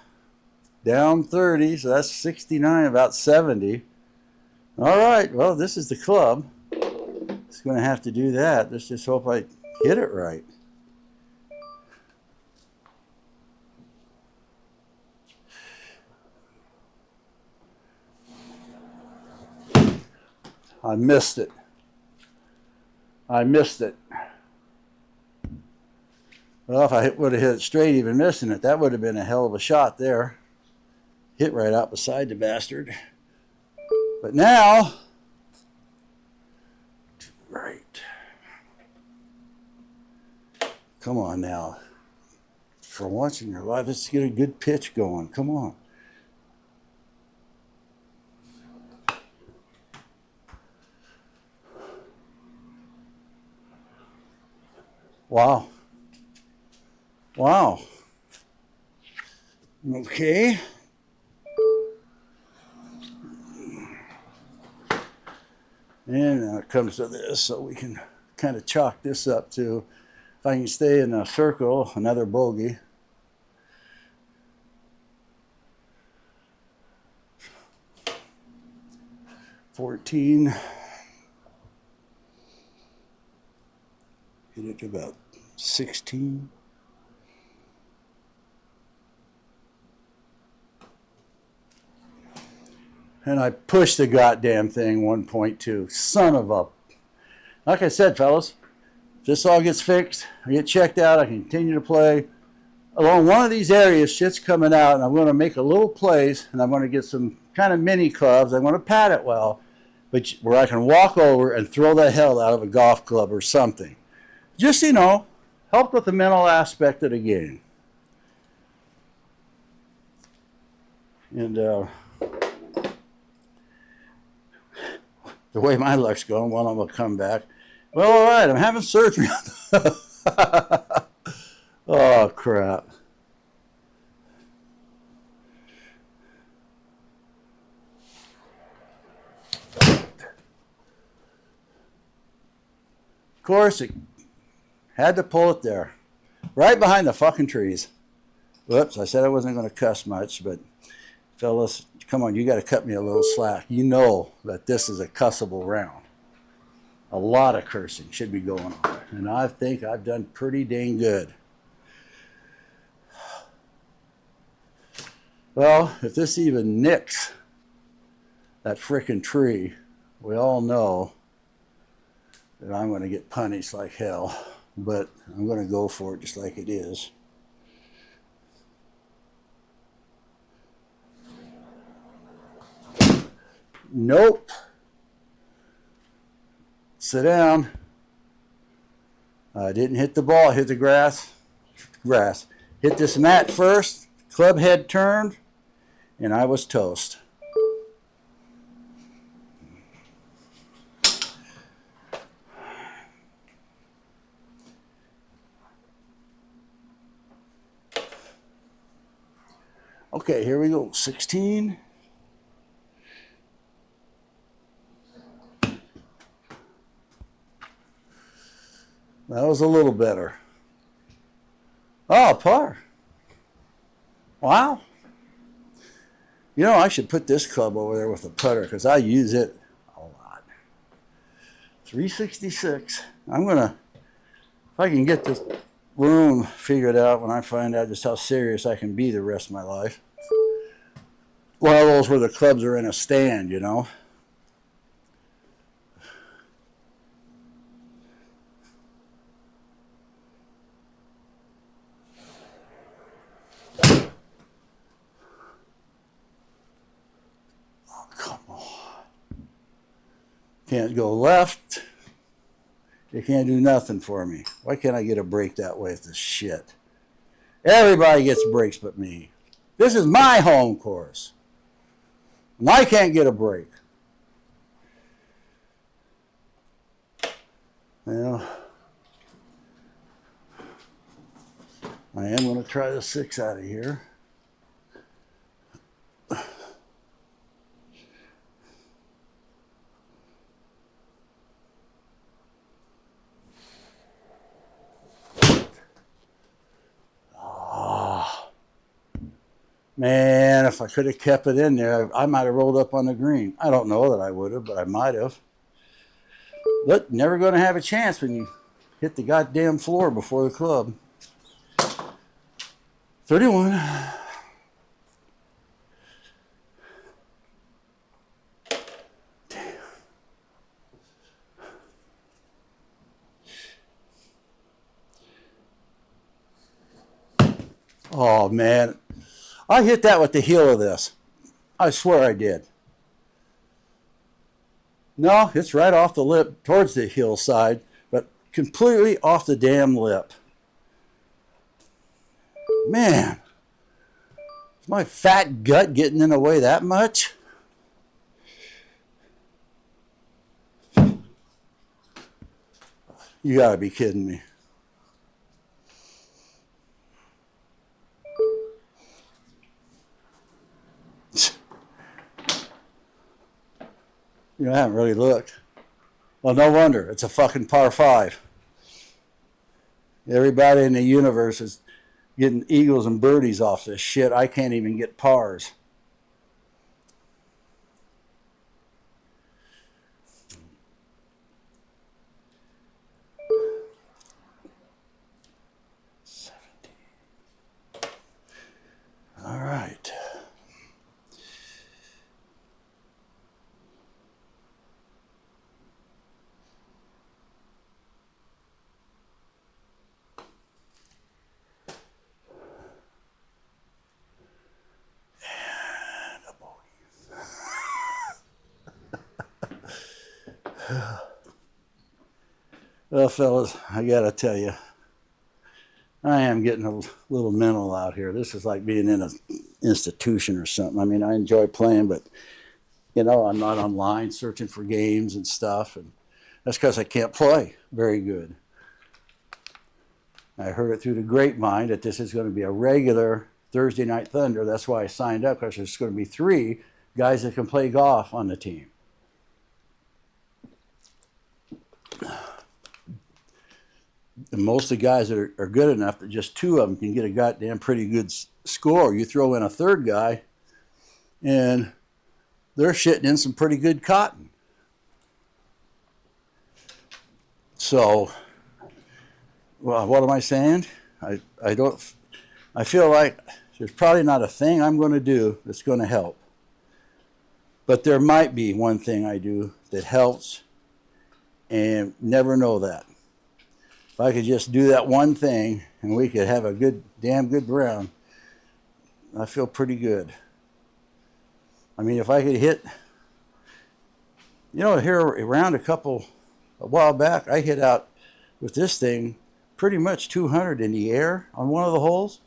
A: down 30, so that's 69, about 70. All right, well, this is the club. It's going to have to do that. Let's just hope I hit it right. I missed it. Well, if I would have hit it straight, even missing it, that would have been a hell of a shot there. Hit right out beside the bastard. But now, right. Come on now. For once in your life, let's get a good pitch going. Come on. Wow. Wow. Okay. And now it comes to this, so we can kind of chalk this up to, if I can stay in a circle, another bogey. 14. Hit it to about 16. And I pushed the goddamn thing 1.2. Son of a... Like I said, fellas, if this all gets fixed, I get checked out, I continue to play. Along one of these areas, shit's coming out, and I'm going to make a little place, and I'm going to get some kind of mini clubs. I'm going to pad it well, but where I can walk over and throw the hell out of a golf club or something. Just, you know, help with the mental aspect of the game. And the way my luck's going, one of them will come back. Well, all right, I'm having surgery. Oh, crap. Of course, it had to pull it there. Right behind the fucking trees. Whoops, I said I wasn't going to cuss much, but fellas, come on, you got to cut me a little slack. You know that this is a cussable round. A lot of cursing should be going on. And I think I've done pretty dang good. Well, if this even nicks that frickin' tree, we all know that I'm going to get punished like hell. But I'm going to go for it just like it is. Nope. Sit down. I didn't hit the ball, hit the grass. Hit this mat first, club head turned, and I was toast. Okay, here we go. 16. That was a little better. Oh, par. Wow. You know, I should put this club over there with the putter because I use it a lot. 366. I'm going to, if I can get this room figured out when I find out just how serious I can be the rest of my life. One of those where the clubs are in a stand, you know. Can't go left. You can't do nothing for me. Why can't I get a break that way with this shit? Everybody gets breaks but me. This is my home course. And I can't get a break. Well, I am going to try the 6 out of here. Man, if I could have kept it in there, I might have rolled up on the green. I don't know that I would have, but I might have. But never going to have a chance when you hit the goddamn floor before the club. 31. Damn. Oh, man. I hit that with the heel of this. I swear I did. No, it's right off the lip towards the hillside, but completely off the damn lip. Man, is my fat gut getting in the way that much? You gotta be kidding me. You know, I haven't really looked. Well, no wonder. It's a fucking par 5. Everybody in the universe is getting eagles and birdies off this shit. I can't even get pars. Well, fellas, I gotta tell you, I am getting a little mental out here. This is like being in an institution or something. I mean, I enjoy playing, but I'm not online searching for games and stuff, and that's because I can't play very good. I heard it through the grapevine that this is going to be a regular Thursday Night Thunder. That's why I signed up, because there's going to be 3 guys that can play golf on the team. And most of the guys that are good enough that just 2 of them can get a goddamn pretty good score. You throw in a 3rd guy, and they're shitting in some pretty good cotton. So, well, what am I saying? I feel like there's probably not a thing I'm going to do that's going to help. But there might be one thing I do that helps, and never know that. If I could just do that one thing and we could have a damn good round, I feel pretty good. I mean, if I could hit, here around a while back, I hit out with this thing pretty much 200 in the air on one of the holes,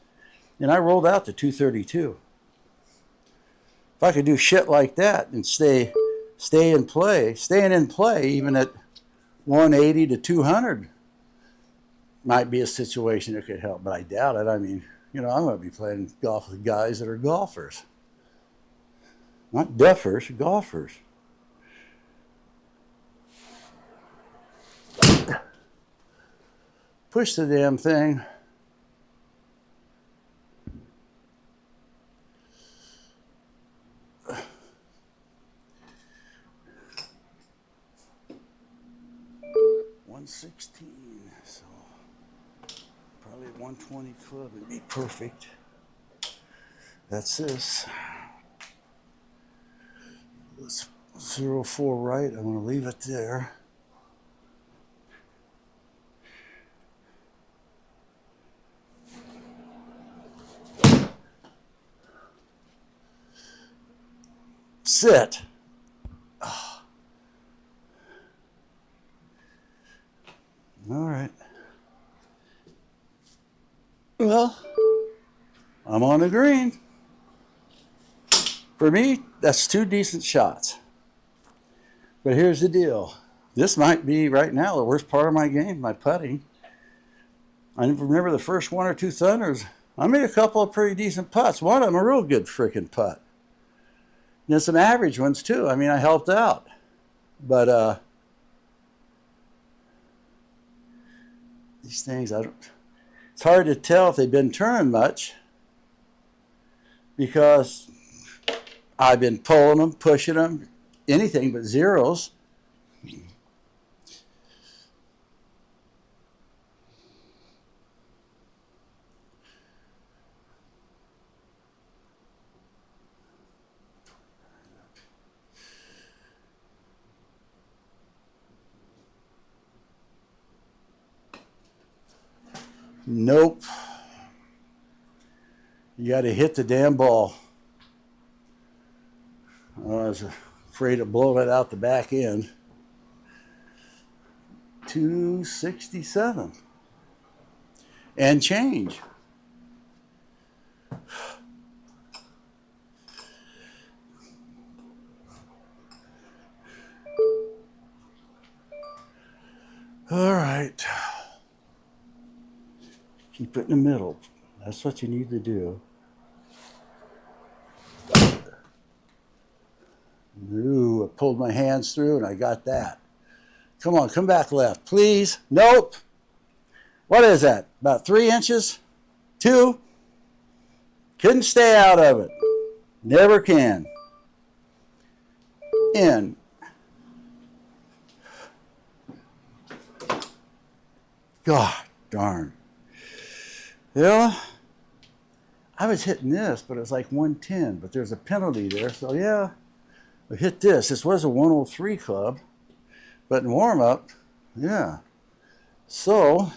A: and I rolled out to 232. If I could do shit like that and staying in play, even at 180 to 200, might be a situation that could help, but I doubt it. I mean, I'm going to be playing golf with guys that are golfers. Not duffers, golfers. Push the damn thing. $116, so probably 120 club would be perfect. That's this. It's 04 right. I'm going to leave it there. Sit. Oh. All right. Well, I'm on the green. For me, that's 2 decent shots. But here's the deal. This might be, right now, the worst part of my game, my putting. I remember the first 1 or 2 Thunders, I made a couple of pretty decent putts. One of them a real good freaking putt. And then some average ones, too. I mean, I helped out. But these things, it's hard to tell if they've been turned much, because I've been pulling them, pushing them, anything but zeros. Nope. You got to hit the damn ball. I was afraid of blowing it out the back end. 267 and change. All right. Keep it in the middle. That's what you need to do. Ooh, I pulled my hands through and I got that. Come on, come back left, please. Nope. What is that? About 3 inches? 2? Couldn't stay out of it. Never can. In. God darn. I was hitting this, but it was like 110, but there's a penalty there. So yeah, I hit this. This was a 103 club, but in warm-up, yeah. So,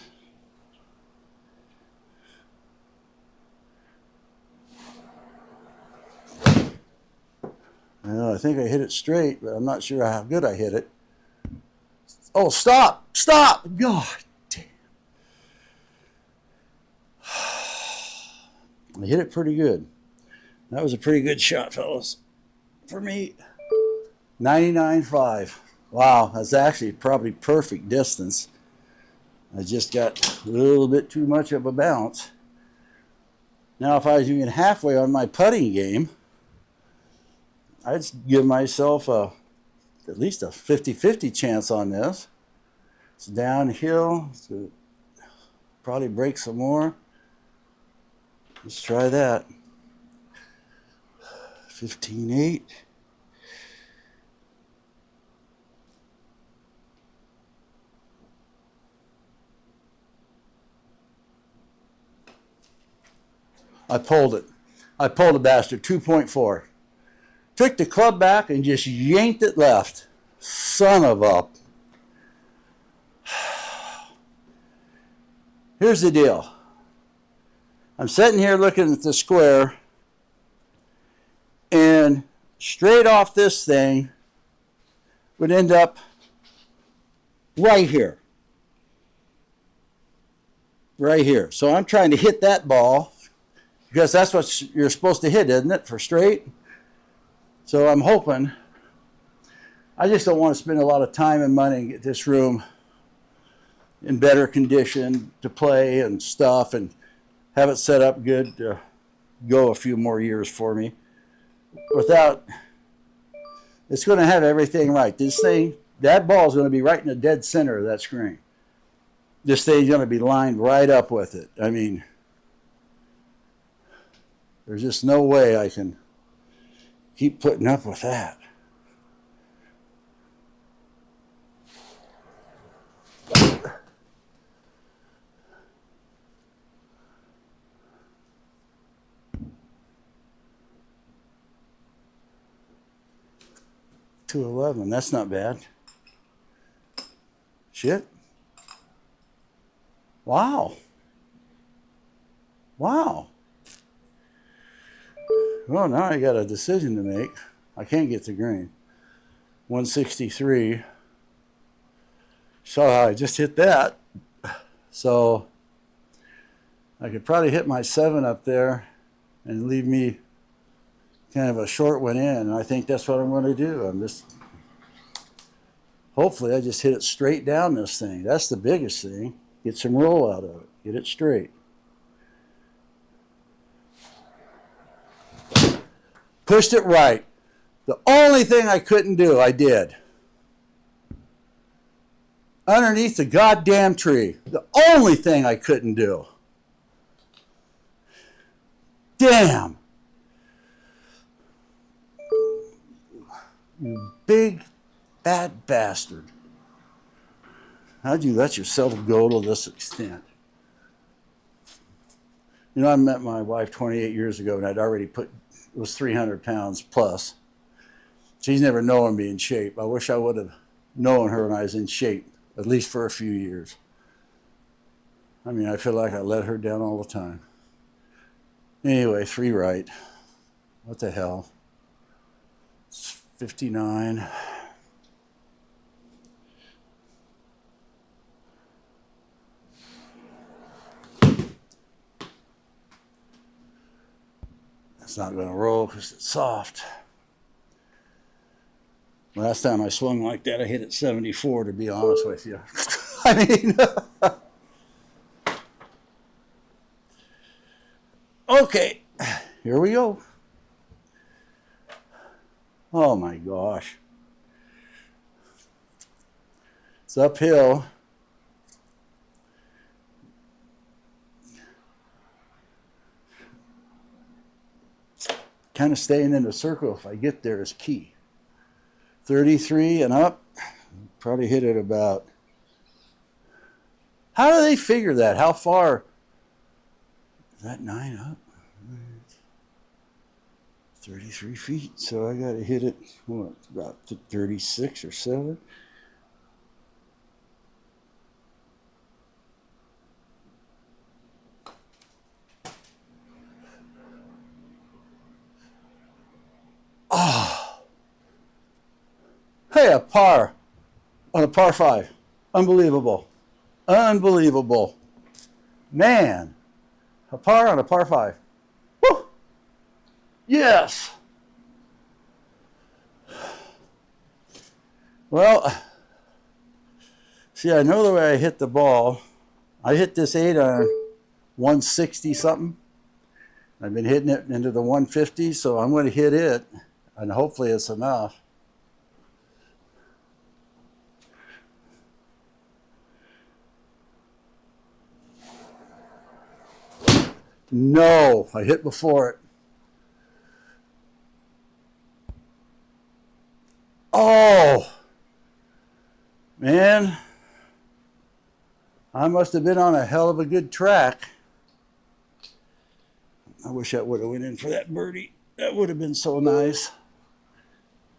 A: I think I hit it straight, but I'm not sure how good I hit it. Oh, stop. Stop. God damn. I hit it pretty good. That was a pretty good shot, fellas. For me, 99.5. Wow, that's actually probably perfect distance. I just got a little bit too much of a bounce. Now, if I was even halfway on my putting game, I'd give myself at least a 50-50 chance on this. It's downhill. So probably break some more. Let's try that. 15.8. I pulled it. I pulled the bastard, 2.4. Took the club back and just yanked it left. Son of a... Here's the deal. I'm sitting here looking at the square, and straight off this thing would end up right here. Right here. So I'm trying to hit that ball, because that's what you're supposed to hit, isn't it, for straight? So I'm hoping. I just don't want to spend a lot of time and money and get this room in better condition to play and stuff, and have it set up good to go a few more years for me. Without, it's going to have everything right. This thing, that ball is going to be right in the dead center of that screen. This thing's going to be lined right up with it. I mean, there's just no way I can keep putting up with that. .211, that's not bad. Shit. Wow. Wow. Well, now I got a decision to make. I can't get the green. 163. Saw how I just hit that. So I could probably hit my 7 up there and leave me kind of a short one in. And I think that's what I'm going to do. Hopefully I just hit it straight down this thing. That's the biggest thing. Get some roll out of it. Get it straight. Pushed it right. The only thing I couldn't do, I did. Underneath the goddamn tree. The only thing I couldn't do. Damn. You big fat bastard. How'd you let yourself go to this extent? You know, I met my wife 28 years ago, and I'd already it was 300 pounds plus. She's never known me in shape. I wish I would have known her when I was in shape, at least for a few years. I mean, I feel like I let her down all the time. Anyway, 3 right. What the hell? It's 59. It's not going to roll because it's soft. Last time I swung like that, I hit it 74, to be honest with you. I mean, okay, here we go. Oh my gosh. It's uphill. Kind of staying in the circle if I get there is key. 33 and up, probably hit it about. How do they figure that? How far? Is that 9 up? 33 feet, so I got to hit it, what, about 36 or 7? Oh. Hey, a par on a par 5. Unbelievable. Unbelievable. Man, a par on a par 5. Woo! Yes. Well, see, I know the way I hit the ball. I hit this 8 on 160 something. I've been hitting it into the 150, so I'm going to hit it, and hopefully it's enough. No, I hit before it. Oh, man. I must have been on a hell of a good track. I wish I would have went in for that birdie. That would have been so nice.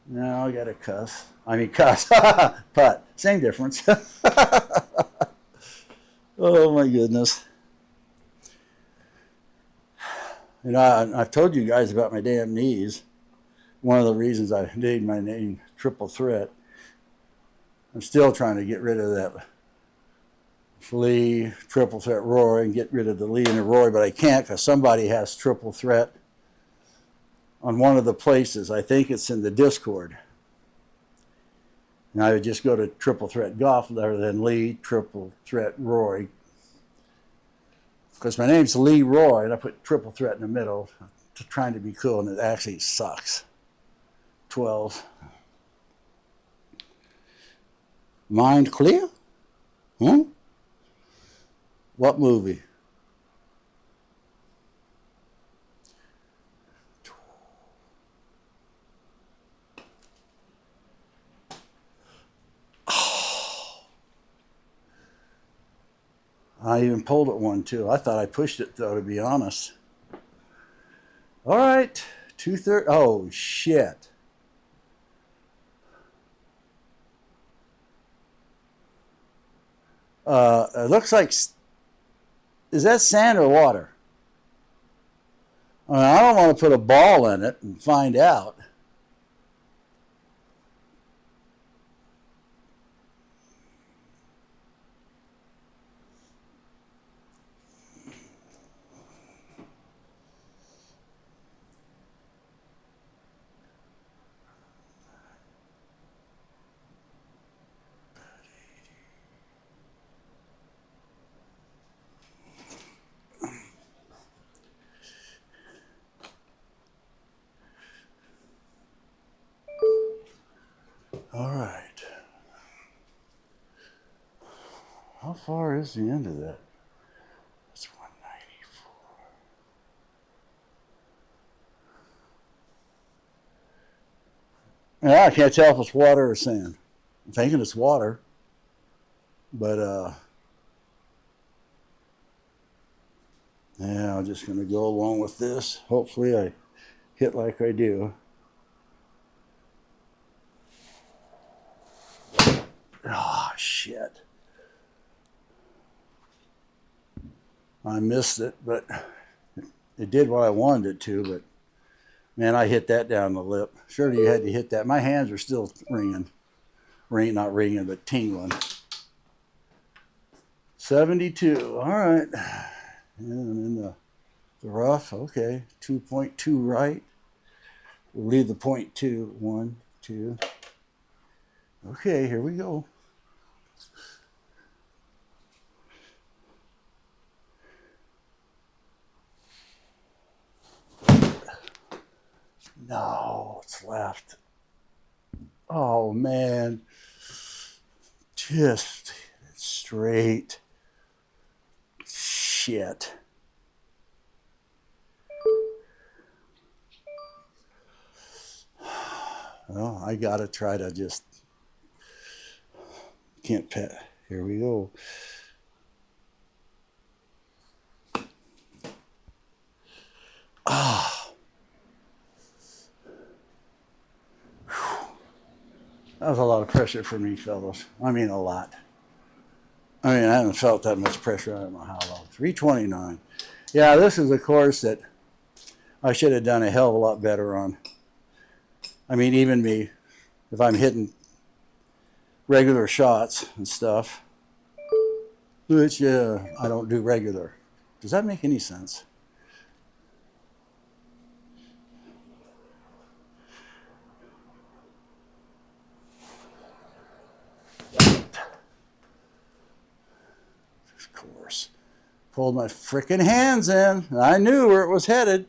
A: Now I got to cuss. I mean, cuss. Putt. Same difference. Oh, my goodness. You know, I've told you guys about my damn knees. One of the reasons I named my name Triple Threat. I'm still trying to get rid of that Lee, Triple Threat Roy, and get rid of the Lee and the Roy, but I can't because somebody has Triple Threat on one of the places. I think it's in the Discord. And I would just go to Triple Threat Golf rather than Lee, Triple Threat Roy. Because my name's Lee Roy, and I put Triple Threat in the middle, trying to be cool, and it actually sucks. 12. Mind clear? What movie? I even pulled at one too. I thought I pushed it though, to be honest. All right, 230. Oh shit! It looks like. Is that sand or water? I mean, I don't want to put a ball in it and find out. All right. How far is the end of that? It's 194. Yeah, I can't tell if it's water or sand. I'm thinking it's water, but yeah, I'm just gonna go along with this. Hopefully, I hit like I do. Oh shit! I missed it, but it did what I wanted it to. But man, I hit that down the lip. Surely you had to hit that. My hands are still ringing. Not ringing, but tingling. 72. All right. And in the rough. Okay. 2.2 right. We'll leave the 0.2. 1, 2. Okay, here we go. No, it's left. Oh, man. Just straight. Shit. Well, I gotta try to just. Can't pet. Here we go. Ah. That was a lot of pressure for me, fellas. I mean, a lot. I mean, I haven't felt that much pressure. I don't know how long. 329. Yeah, this is a course that I should have done a hell of a lot better on. I mean, even me, if I'm hitting regular shots and stuff, which I don't do regular. Does that make any sense? Of course. Pulled my freaking hands in. I knew where it was headed.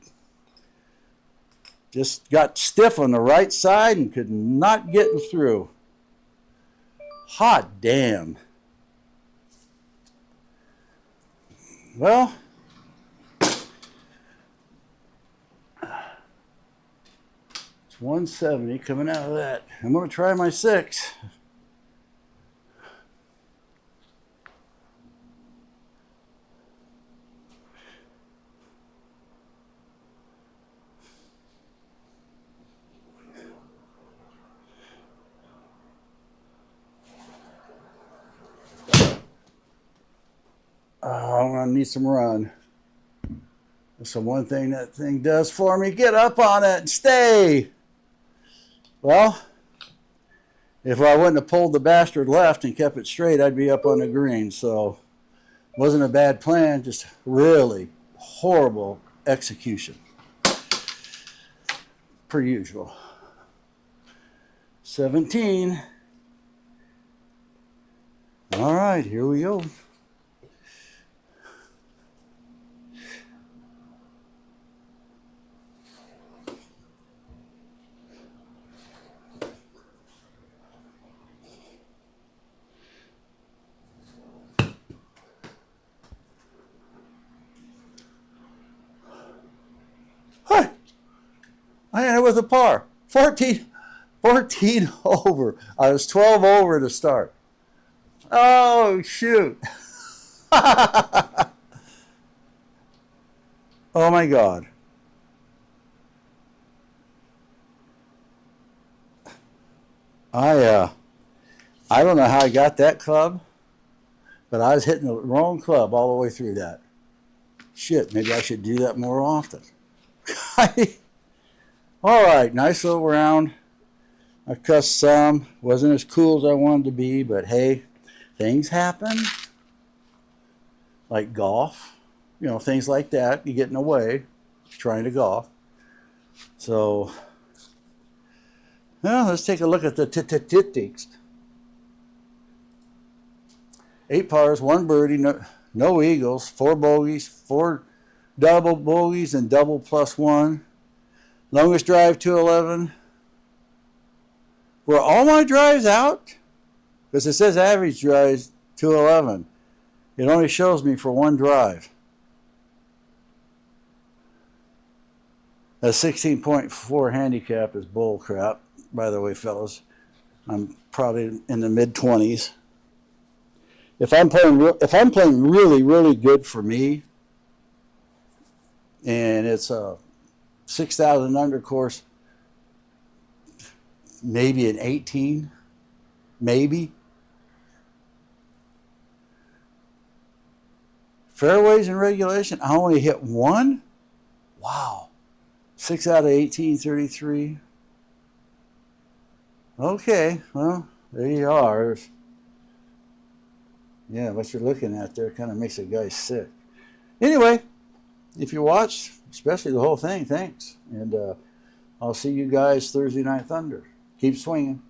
A: Just got stiff on the right side and could not get through. Hot damn. Well, it's 170 coming out of that. I'm going to try my 6. I'm going to need some run. That's the one thing that thing does for me. Get up on it and stay. Well, if I wouldn't have pulled the bastard left and kept it straight, I'd be up on the green. So it wasn't a bad plan, just really horrible execution. Per usual. 17. All right, here we go. Hi. I ended with a par. 14 over. I was 12 over to start. Oh, shoot. Oh, my God. I don't know how I got that club, but I was hitting the wrong club all the way through that. Shit, maybe I should do that more often. All right, nice little round. I cussed some. Wasn't as cool as I wanted to be, but hey, things happen. Like golf, you know, things like that. You get in the way trying to golf. So, well, let's take a look at the statistics. 8 pars, 1 birdie, no eagles, 4 bogeys, 4 double bogeys, and double plus 1. Longest drive, 211. Were all my drives out? Because it says average drives, 211. It only shows me for 1 drive. A 16.4 handicap is bull crap, by the way, fellas. I'm probably in the mid-20s. If I'm playing really, really good for me, and it's a 6,000 under course, maybe an 18, maybe. Fairways in regulation, I only hit 1. Wow. 6 out of 18, 33. Okay, well, there you are. Yeah, what you're looking at there kind of makes a guy sick. Anyway, if you watch, especially the whole thing, thanks. And I'll see you guys Thursday Night Thunder. Keep swinging.